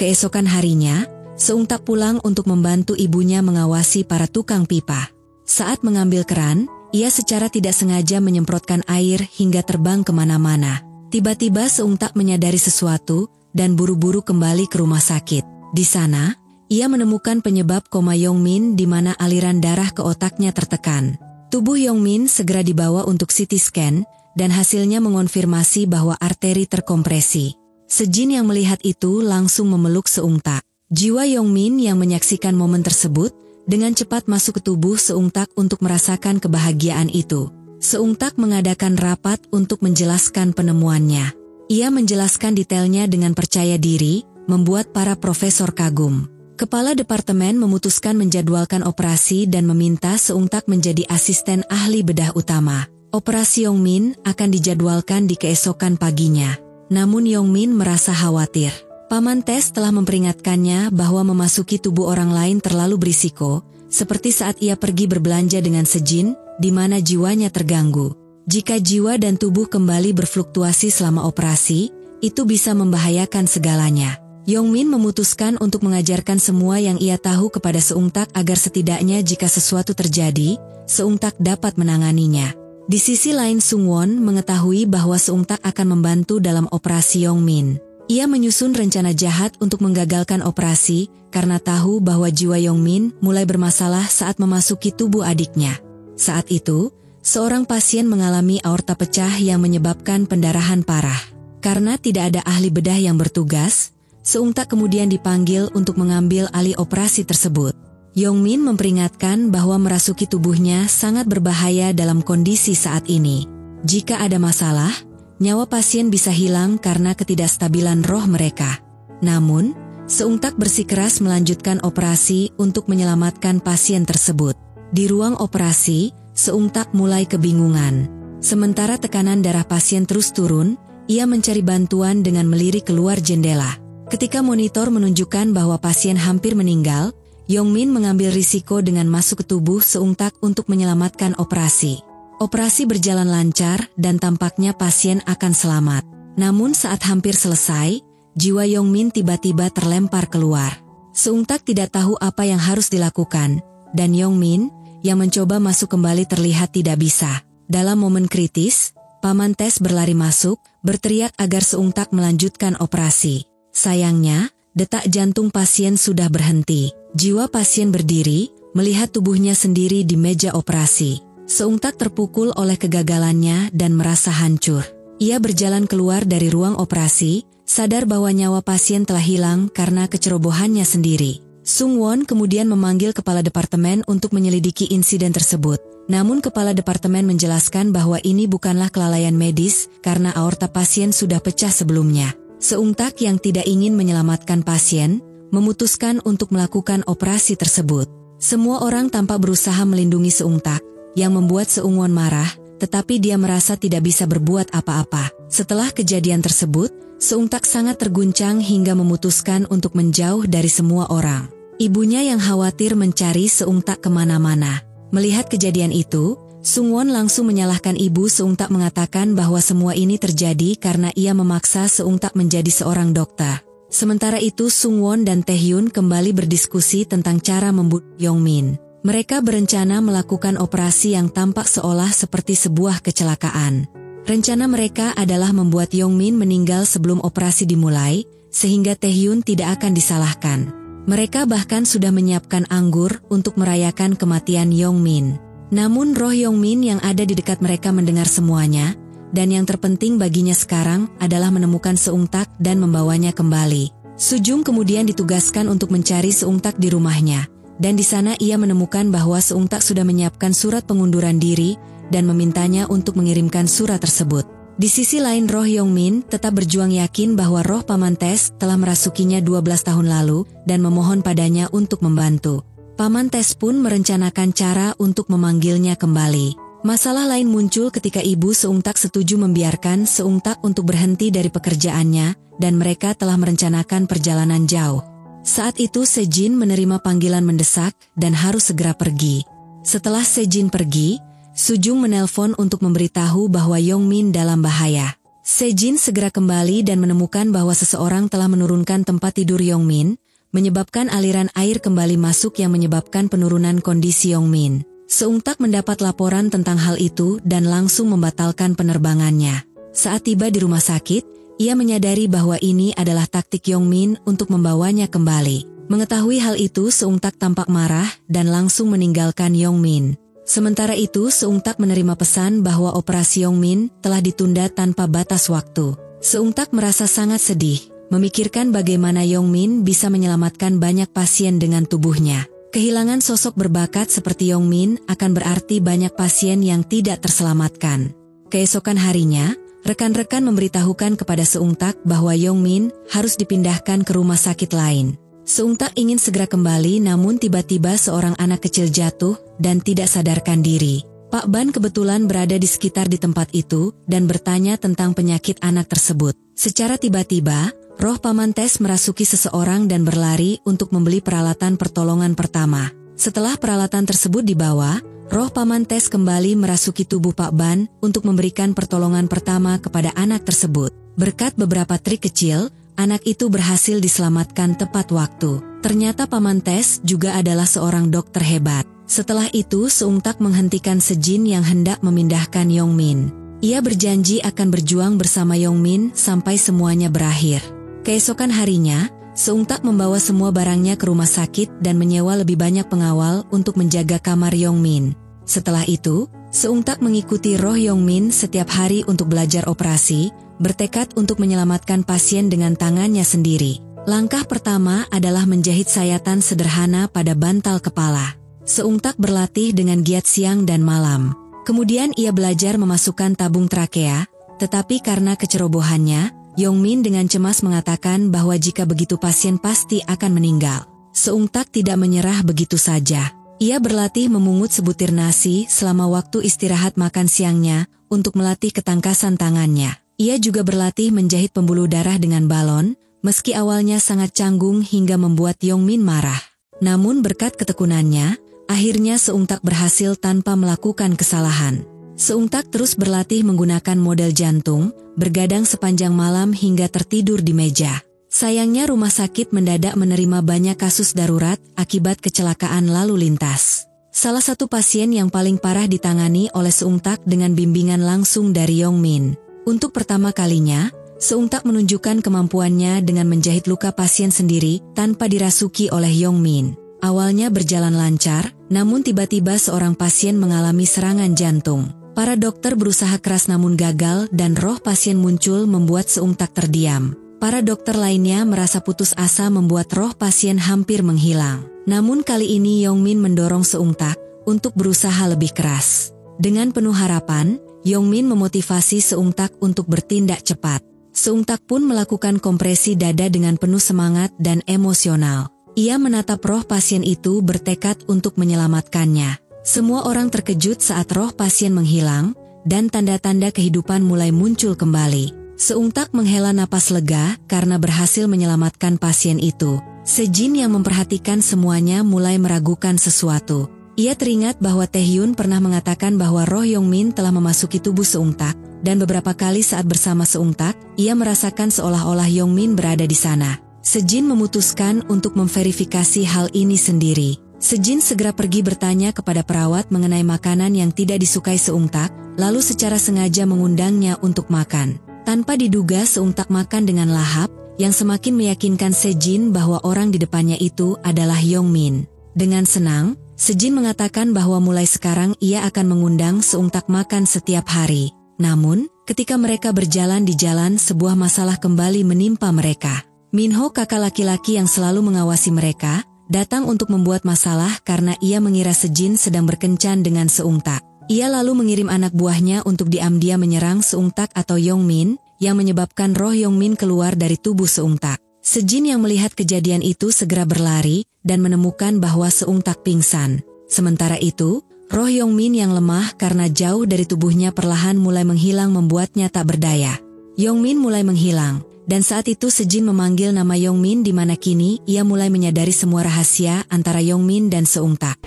[SPEAKER 1] Keesokan harinya, Seung Tak pulang untuk membantu ibunya mengawasi para tukang pipa. Saat mengambil keran, ia secara tidak sengaja menyemprotkan air hingga terbang kemana-mana. Tiba-tiba Seung Tak menyadari sesuatu dan buru-buru kembali ke rumah sakit. Di sana, ia menemukan penyebab koma Yongmin di mana aliran darah ke otaknya tertekan. Tubuh Yongmin segera dibawa untuk CT scan, dan hasilnya mengonfirmasi bahwa arteri terkompresi. Sejin yang melihat itu langsung memeluk Seung Tak. Jiwa Yongmin yang menyaksikan momen tersebut, dengan cepat masuk ke tubuh Seung Tak untuk merasakan kebahagiaan itu. Seung Tak mengadakan rapat untuk menjelaskan penemuannya. Ia menjelaskan detailnya dengan percaya diri, membuat para profesor kagum. Kepala departemen memutuskan menjadwalkan operasi dan meminta Seung Tak menjadi asisten ahli bedah utama. Operasi Yongmin akan dijadwalkan di keesokan paginya. Namun Yongmin merasa khawatir. Paman Tes telah memperingatkannya bahwa memasuki tubuh orang lain terlalu berisiko, seperti saat ia pergi berbelanja dengan Sejin, di mana jiwanya terganggu. Jika jiwa dan tubuh kembali berfluktuasi selama operasi, itu bisa membahayakan segalanya. Yongmin memutuskan untuk mengajarkan semua yang ia tahu kepada Seung Tak agar setidaknya jika sesuatu terjadi, Seung Tak dapat menanganinya. Di sisi lain Sungwon mengetahui bahwa Seung Tak akan membantu dalam operasi Yongmin. Ia menyusun rencana jahat untuk menggagalkan operasi karena tahu bahwa jiwa Yongmin mulai bermasalah saat memasuki tubuh adiknya. Saat itu, seorang pasien mengalami aorta pecah yang menyebabkan pendarahan parah. Karena tidak ada ahli bedah yang bertugas, Seung Tak kemudian dipanggil untuk mengambil alih operasi tersebut. Yong Min memperingatkan bahwa merasuki tubuhnya sangat berbahaya dalam kondisi saat ini. Jika ada masalah, nyawa pasien bisa hilang karena ketidakstabilan roh mereka. Namun, Seung Tak bersikeras melanjutkan operasi untuk menyelamatkan pasien tersebut. Di ruang operasi, Seung Tak mulai kebingungan. Sementara tekanan darah pasien terus turun, ia mencari bantuan dengan melirik keluar jendela. Ketika monitor menunjukkan bahwa pasien hampir meninggal, Yong Min mengambil risiko dengan masuk ke tubuh Seung Tak untuk menyelamatkan operasi. Operasi berjalan lancar dan tampaknya pasien akan selamat. Namun saat hampir selesai, jiwa Yong Min tiba-tiba terlempar keluar. Seung Tak tidak tahu apa yang harus dilakukan, dan Yong Min, yang mencoba masuk kembali terlihat tidak bisa. Dalam momen kritis, Paman Tes berlari masuk, berteriak agar Seung Tak melanjutkan operasi. Sayangnya, detak jantung pasien sudah berhenti. Jiwa pasien berdiri, melihat tubuhnya sendiri di meja operasi. Seung Tak terpukul oleh kegagalannya dan merasa hancur. Ia berjalan keluar dari ruang operasi, sadar bahwa nyawa pasien telah hilang karena kecerobohannya sendiri. Sung Won kemudian memanggil kepala departemen untuk menyelidiki insiden tersebut. Namun kepala departemen menjelaskan bahwa ini bukanlah kelalaian medis karena aorta pasien sudah pecah sebelumnya. Seung Tak yang tidak ingin menyelamatkan pasien, memutuskan untuk melakukan operasi tersebut. Semua orang tampak berusaha melindungi Seung Tak, yang membuat Seung Won marah, tetapi dia merasa tidak bisa berbuat apa-apa. Setelah kejadian tersebut, Seung Tak sangat terguncang hingga memutuskan untuk menjauh dari semua orang. Ibunya yang khawatir mencari Seung Tak kemana-mana. Melihat kejadian itu, Sung Won langsung menyalahkan ibu Seung Tak mengatakan bahwa semua ini terjadi karena ia memaksa Seung Tak menjadi seorang dokter. Sementara itu Sung Won dan Tae Hyun kembali berdiskusi tentang cara membunuh Yong Min. Mereka berencana melakukan operasi yang tampak seolah seperti sebuah kecelakaan. Rencana mereka adalah membuat Yong Min meninggal sebelum operasi dimulai, sehingga Tae Hyun tidak akan disalahkan. Mereka bahkan sudah menyiapkan anggur untuk merayakan kematian Yong Min. Namun roh Yong Min yang ada di dekat mereka mendengar semuanya, dan yang terpenting baginya sekarang adalah menemukan Seung Tak dan membawanya kembali. Sujung kemudian ditugaskan untuk mencari Seung Tak di rumahnya, dan di sana ia menemukan bahwa Seung Tak sudah menyiapkan surat pengunduran diri dan memintanya untuk mengirimkan surat tersebut. Di sisi lain roh Yong Min tetap berjuang yakin bahwa roh Paman Tes telah merasukinya 12 tahun lalu dan memohon padanya untuk membantu. Paman Tes pun merencanakan cara untuk memanggilnya kembali. Masalah lain muncul ketika ibu Seung Tak setuju membiarkan Seung Tak untuk berhenti dari pekerjaannya dan mereka telah merencanakan perjalanan jauh. Saat itu Sejin menerima panggilan mendesak dan harus segera pergi. Setelah Sejin pergi, Sujung menelpon untuk memberitahu bahwa Yong Min dalam bahaya. Sejin segera kembali dan menemukan bahwa seseorang telah menurunkan tempat tidur Yong Min, menyebabkan aliran air kembali masuk yang menyebabkan penurunan kondisi Yong Min. Seung Tak mendapat laporan tentang hal itu dan langsung membatalkan penerbangannya. Saat tiba di rumah sakit, ia menyadari bahwa ini adalah taktik Yong Min untuk membawanya kembali. Mengetahui hal itu Seung Tak tampak marah dan langsung meninggalkan Yong Min. Sementara itu Seung Tak menerima pesan bahwa operasi Yong Min telah ditunda tanpa batas waktu. Seung Tak merasa sangat sedih, memikirkan bagaimana Yong Min bisa menyelamatkan banyak pasien dengan tubuhnya. Kehilangan sosok berbakat seperti Yong Min akan berarti banyak pasien yang tidak terselamatkan. Keesokan harinya, rekan-rekan memberitahukan kepada Seung Tak bahwa Yong Min harus dipindahkan ke rumah sakit lain. Seung Tak ingin segera kembali namun tiba-tiba seorang anak kecil jatuh dan tidak sadarkan diri. Pak Ban kebetulan berada di sekitar di tempat itu dan bertanya tentang penyakit anak tersebut. Secara tiba-tiba, roh Paman Tes merasuki seseorang dan berlari untuk membeli peralatan pertolongan pertama. Setelah peralatan tersebut dibawa, roh Paman Tes kembali merasuki tubuh Pak Ban untuk memberikan pertolongan pertama kepada anak tersebut. Berkat beberapa trik kecil, anak itu berhasil diselamatkan tepat waktu. Ternyata Paman Tes juga adalah seorang dokter hebat. Setelah itu Seung Tak menghentikan Sejin yang hendak memindahkan Yong Min. Ia berjanji akan berjuang bersama Yong Min sampai semuanya berakhir. Keesokan harinya, Seung Tak membawa semua barangnya ke rumah sakit dan menyewa lebih banyak pengawal untuk menjaga kamar Yong Min. Setelah itu, Seung Tak mengikuti roh Yong Min setiap hari untuk belajar operasi, bertekad untuk menyelamatkan pasien dengan tangannya sendiri. Langkah pertama adalah menjahit sayatan sederhana pada bantal kepala. Seung Tak berlatih dengan giat siang dan malam. Kemudian ia belajar memasukkan tabung trakea, tetapi karena kecerobohannya, Yong Min dengan cemas mengatakan bahwa jika begitu pasien pasti akan meninggal. Seung Tak tidak menyerah begitu saja. Ia berlatih memungut sebutir nasi selama waktu istirahat makan siangnya untuk melatih ketangkasan tangannya. Ia juga berlatih menjahit pembuluh darah dengan balon, meski awalnya sangat canggung hingga membuat Yong Min marah. Namun berkat ketekunannya, akhirnya Seung Tak berhasil tanpa melakukan kesalahan. Seung Tak terus berlatih menggunakan model jantung, bergadang sepanjang malam hingga tertidur di meja. Sayangnya rumah sakit mendadak menerima banyak kasus darurat akibat kecelakaan lalu lintas. Salah satu pasien yang paling parah ditangani oleh Seung Tak dengan bimbingan langsung dari Yong Min. Untuk pertama kalinya, Seung Tak menunjukkan kemampuannya dengan menjahit luka pasien sendiri tanpa dirasuki oleh Yong Min. Awalnya berjalan lancar, namun tiba-tiba seorang pasien mengalami serangan jantung. Para dokter berusaha keras namun gagal dan roh pasien muncul membuat Seung Tak terdiam. Para dokter lainnya merasa putus asa membuat roh pasien hampir menghilang. Namun kali ini Yong Min mendorong Seung Tak untuk berusaha lebih keras. Dengan penuh harapan, Yong Min memotivasi Seung Tak untuk bertindak cepat. Seung Tak pun melakukan kompresi dada dengan penuh semangat dan emosional. Ia menatap roh pasien itu bertekad untuk menyelamatkannya. Semua orang terkejut saat roh pasien menghilang, dan tanda-tanda kehidupan mulai muncul kembali. Seung Tak menghela napas lega karena berhasil menyelamatkan pasien itu. Sejin yang memperhatikan semuanya mulai meragukan sesuatu. Ia teringat bahwa Taehyun pernah mengatakan bahwa roh Yong Min telah memasuki tubuh Seung Tak, dan beberapa kali saat bersama Seung Tak, ia merasakan seolah-olah Yong Min berada di sana. Sejin memutuskan untuk memverifikasi hal ini sendiri. Sejin segera pergi bertanya kepada perawat mengenai makanan yang tidak disukai Seung Tak, lalu secara sengaja mengundangnya untuk makan. Tanpa diduga Seung Tak makan dengan lahap, yang semakin meyakinkan Sejin bahwa orang di depannya itu adalah Yong Min. Dengan senang, Sejin mengatakan bahwa mulai sekarang ia akan mengundang Seung Tak makan setiap hari. Namun, ketika mereka berjalan di jalan, sebuah masalah kembali menimpa mereka. Minho, kakak laki-laki yang selalu mengawasi mereka, datang untuk membuat masalah karena ia mengira Sejin sedang berkencan dengan Seung Tak. Ia lalu mengirim anak buahnya untuk diam-diam menyerang Seung Tak atau Yong Min, yang menyebabkan roh Yong Min keluar dari tubuh Seung Tak. Sejin yang melihat kejadian itu segera berlari dan menemukan bahwa Seung Tak pingsan. Sementara itu, roh Yong Min yang lemah karena jauh dari tubuhnya perlahan mulai menghilang membuatnya tak berdaya. Yong Min mulai menghilang. Dan saat itu Sejin memanggil nama Yong Min di mana kini ia mulai menyadari semua rahasia antara Yong Min dan Seung Tak.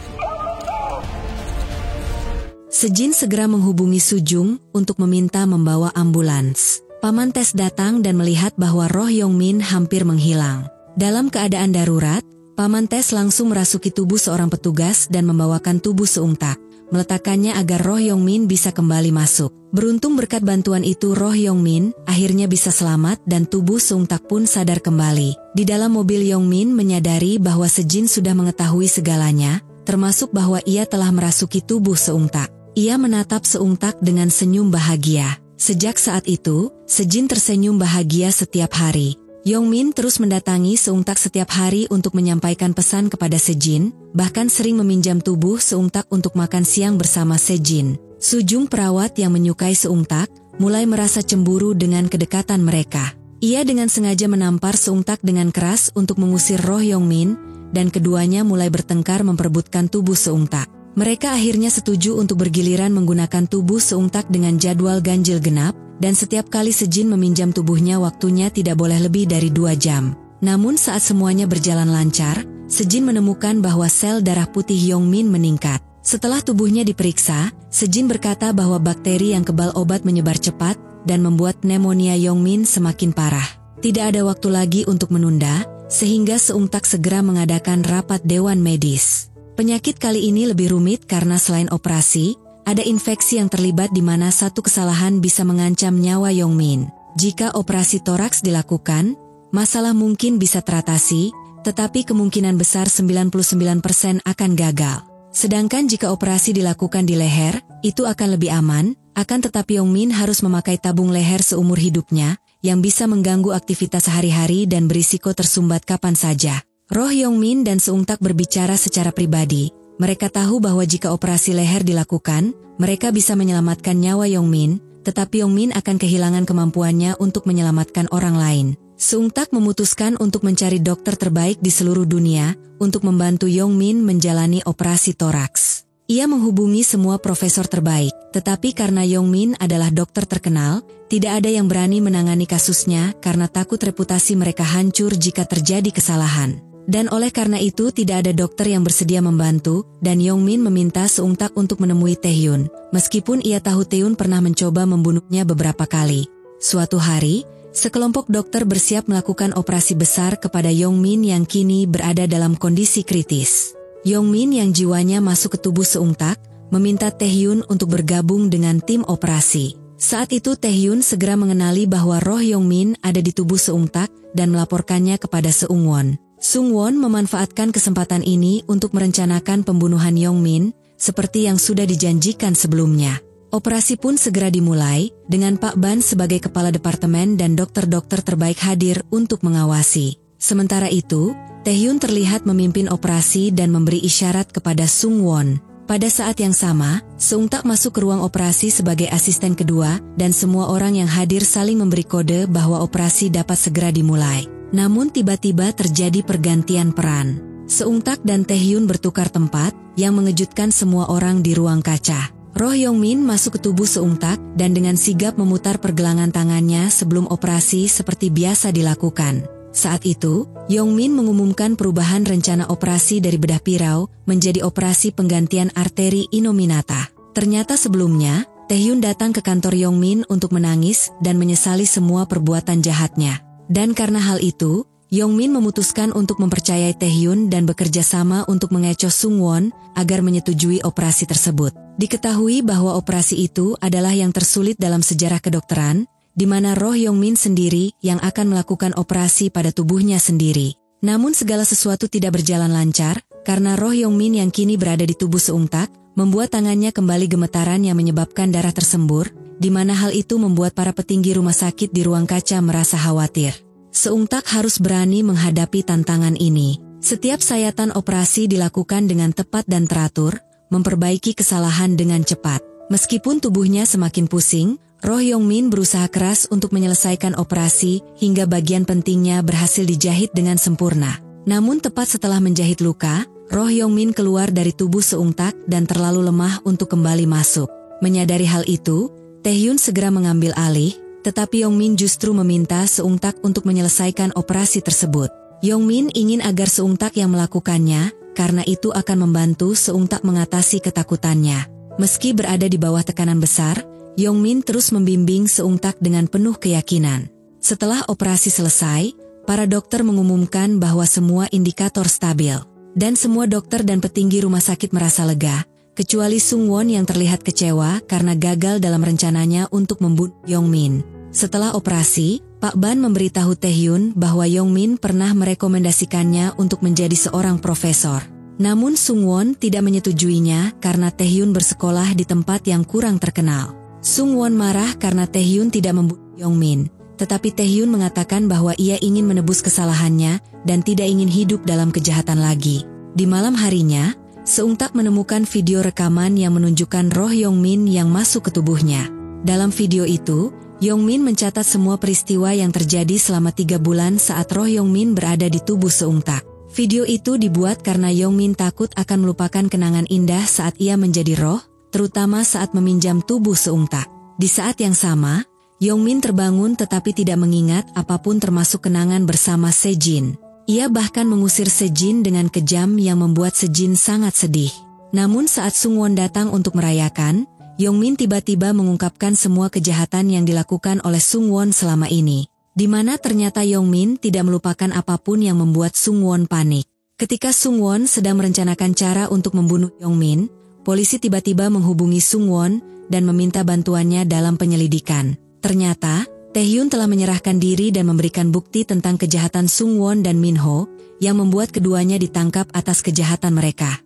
[SPEAKER 1] Sejin segera menghubungi Sujung untuk meminta membawa ambulans. Paman Tes datang dan melihat bahwa roh Yong Min hampir menghilang. Dalam keadaan darurat, Paman Tes langsung merasuki tubuh seorang petugas dan membawakan tubuh Seung Tak, meletakkannya agar roh Yong Min bisa kembali masuk. Beruntung berkat bantuan itu roh Yong Min akhirnya bisa selamat dan tubuh Seung Tak pun sadar kembali. Di dalam mobil Yong Min menyadari bahwa Sejin sudah mengetahui segalanya, termasuk bahwa ia telah merasuki tubuh Seung Tak. Ia menatap Seung Tak dengan senyum bahagia. Sejak saat itu, Sejin tersenyum bahagia setiap hari. Yong Min terus mendatangi Seung Tak setiap hari untuk menyampaikan pesan kepada Sejin, bahkan sering meminjam tubuh Seung Tak untuk makan siang bersama Sejin. Sujung, perawat yang menyukai Seung Tak, mulai merasa cemburu dengan kedekatan mereka. Ia dengan sengaja menampar Seung Tak dengan keras untuk mengusir roh Yong Min, dan keduanya mulai bertengkar memperebutkan tubuh Seung Tak. Mereka akhirnya setuju untuk bergiliran menggunakan tubuh Seung Tak dengan jadwal ganjil genap, dan setiap kali Sejin meminjam tubuhnya waktunya tidak boleh lebih dari 2 jam. Namun saat semuanya berjalan lancar, Sejin menemukan bahwa sel darah putih Yong Min meningkat. Setelah tubuhnya diperiksa, Sejin berkata bahwa bakteri yang kebal obat menyebar cepat dan membuat pneumonia Yong Min semakin parah. Tidak ada waktu lagi untuk menunda, sehingga Seung Tak segera mengadakan rapat dewan medis. Penyakit kali ini lebih rumit karena selain operasi, ada infeksi yang terlibat di mana satu kesalahan bisa mengancam nyawa Yong Min. Jika operasi toraks dilakukan, masalah mungkin bisa teratasi, tetapi kemungkinan besar 99% akan gagal. Sedangkan jika operasi dilakukan di leher, itu akan lebih aman, akan tetapi Yong Min harus memakai tabung leher seumur hidupnya, yang bisa mengganggu aktivitas sehari-hari dan berisiko tersumbat kapan saja. Roh Yongmin dan Seungtak berbicara secara pribadi. Mereka tahu bahwa jika operasi leher dilakukan, mereka bisa menyelamatkan nyawa Yongmin, tetapi Yongmin akan kehilangan kemampuannya untuk menyelamatkan orang lain. Seungtak memutuskan untuk mencari dokter terbaik di seluruh dunia untuk membantu Yongmin menjalani operasi toraks. Ia menghubungi semua profesor terbaik, tetapi karena Yongmin adalah dokter terkenal, tidak ada yang berani menangani kasusnya karena takut reputasi mereka hancur jika terjadi kesalahan. Dan oleh karena itu tidak ada dokter yang bersedia membantu, dan Yongmin meminta Seungtak untuk menemui Taehyun, meskipun ia tahu Taehyun pernah mencoba membunuhnya beberapa kali. Suatu hari, sekelompok dokter bersiap melakukan operasi besar kepada Yongmin yang kini berada dalam kondisi kritis. Yongmin yang jiwanya masuk ke tubuh Seungtak, meminta Taehyun untuk bergabung dengan tim operasi. Saat itu Taehyun segera mengenali bahwa roh Yongmin ada di tubuh Seungtak dan melaporkannya kepada Seungwon. Seungwon memanfaatkan kesempatan ini untuk merencanakan pembunuhan Yongmin, seperti yang sudah dijanjikan sebelumnya. Operasi pun segera dimulai, dengan Pak Ban sebagai kepala departemen dan dokter-dokter terbaik hadir untuk mengawasi. Sementara itu, Taehyun terlihat memimpin operasi dan memberi isyarat kepada Seungwon. Pada saat yang sama, Seungtak masuk ke ruang operasi sebagai asisten kedua, dan semua orang yang hadir saling memberi kode bahwa operasi dapat segera dimulai. Namun tiba-tiba terjadi pergantian peran. Seungtak dan Taehyun bertukar tempat, yang mengejutkan semua orang di ruang kaca. Roh Yongmin masuk ke tubuh Seungtak dan dengan sigap memutar pergelangan tangannya sebelum operasi seperti biasa dilakukan. Saat itu, Yongmin mengumumkan perubahan rencana operasi dari bedah pirau menjadi operasi penggantian arteri inominata. Ternyata sebelumnya, Taehyun datang ke kantor Yongmin untuk menangis dan menyesali semua perbuatan jahatnya. Dan karena hal itu, Yongmin memutuskan untuk mempercayai Taehyun dan bekerja sama untuk mengecoh Seungwon agar menyetujui operasi tersebut. Diketahui bahwa operasi itu adalah yang tersulit dalam sejarah kedokteran, di mana roh Yongmin sendiri yang akan melakukan operasi pada tubuhnya sendiri. Namun segala sesuatu tidak berjalan lancar, karena roh Yongmin yang kini berada di tubuh Seungtak, membuat tangannya kembali gemetaran yang menyebabkan darah tersembur, di mana hal itu membuat para petinggi rumah sakit di ruang kaca merasa khawatir. Seungtak harus berani menghadapi tantangan ini. Setiap sayatan operasi dilakukan dengan tepat dan teratur, memperbaiki kesalahan dengan cepat. Meskipun tubuhnya semakin pusing, roh Yongmin berusaha keras untuk menyelesaikan operasi hingga bagian pentingnya berhasil dijahit dengan sempurna. Namun tepat setelah menjahit luka, roh Yongmin keluar dari tubuh Seungtak dan terlalu lemah untuk kembali masuk. Menyadari hal itu, Taehyun segera mengambil alih, tetapi Yongmin justru meminta Seungtak untuk menyelesaikan operasi tersebut. Yongmin ingin agar Seungtak yang melakukannya, karena itu akan membantu Seungtak mengatasi ketakutannya. Meski berada di bawah tekanan besar, Yongmin terus membimbing Seungtak dengan penuh keyakinan. Setelah operasi selesai, para dokter mengumumkan bahwa semua indikator stabil. Dan semua dokter dan petinggi rumah sakit merasa lega, kecuali Seungwon yang terlihat kecewa karena gagal dalam rencananya untuk membunuh Yongmin. Setelah operasi, Pak Ban memberitahu Taehyun bahwa Yongmin pernah merekomendasikannya untuk menjadi seorang profesor. Namun Seungwon tidak menyetujuinya karena Taehyun bersekolah di tempat yang kurang terkenal. Seungwon marah karena Taehyun tidak membunuh Yongmin, tetapi Taehyun mengatakan bahwa ia ingin menebus kesalahannya dan tidak ingin hidup dalam kejahatan lagi. Di malam harinya, Seungtak menemukan video rekaman yang menunjukkan roh Yongmin yang masuk ke tubuhnya. Dalam video itu, Yongmin mencatat semua peristiwa yang terjadi selama 3 bulan saat roh Yongmin berada di tubuh Seungtak. Video itu dibuat karena Yongmin takut akan melupakan kenangan indah saat ia menjadi roh, terutama saat meminjam tubuh Seungtak. Di saat yang sama, Yongmin terbangun tetapi tidak mengingat apapun termasuk kenangan bersama Sejin. Ia bahkan mengusir Sejin dengan kejam yang membuat Sejin sangat sedih. Namun saat Seungwon datang untuk merayakan, Yongmin tiba-tiba mengungkapkan semua kejahatan yang dilakukan oleh Seungwon selama ini, di mana ternyata Yongmin tidak melupakan apapun yang membuat Seungwon panik. Ketika Seungwon sedang merencanakan cara untuk membunuh Yongmin, polisi tiba-tiba menghubungi Seungwon dan meminta bantuannya dalam penyelidikan. Ternyata, Taehyun telah menyerahkan diri dan memberikan bukti tentang kejahatan Seungwon dan Minho, yang membuat keduanya ditangkap atas kejahatan mereka.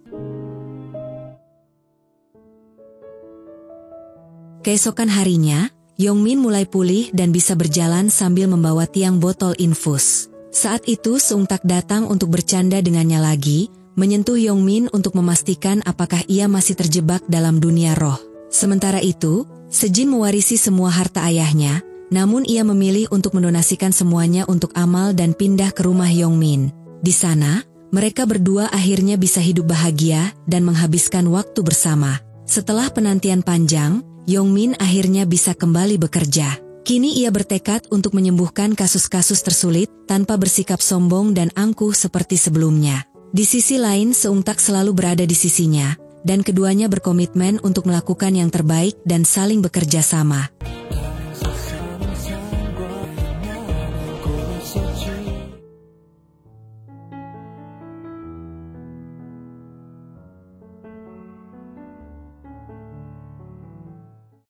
[SPEAKER 1] Keesokan harinya, Yongmin mulai pulih dan bisa berjalan sambil membawa tiang botol infus. Saat itu Seungtak datang untuk bercanda dengannya lagi, menyentuh Yongmin untuk memastikan apakah ia masih terjebak dalam dunia roh. Sementara itu, Sejin mewarisi semua harta ayahnya, namun ia memilih untuk mendonasikan semuanya untuk amal dan pindah ke rumah Yongmin. Di sana, mereka berdua akhirnya bisa hidup bahagia dan menghabiskan waktu bersama. Setelah penantian panjang, Yongmin akhirnya bisa kembali bekerja. Kini ia bertekad untuk menyembuhkan kasus-kasus tersulit tanpa bersikap sombong dan angkuh seperti sebelumnya. Di sisi lain, Seungtak selalu berada di sisinya, dan keduanya berkomitmen untuk melakukan yang terbaik dan saling bekerja sama.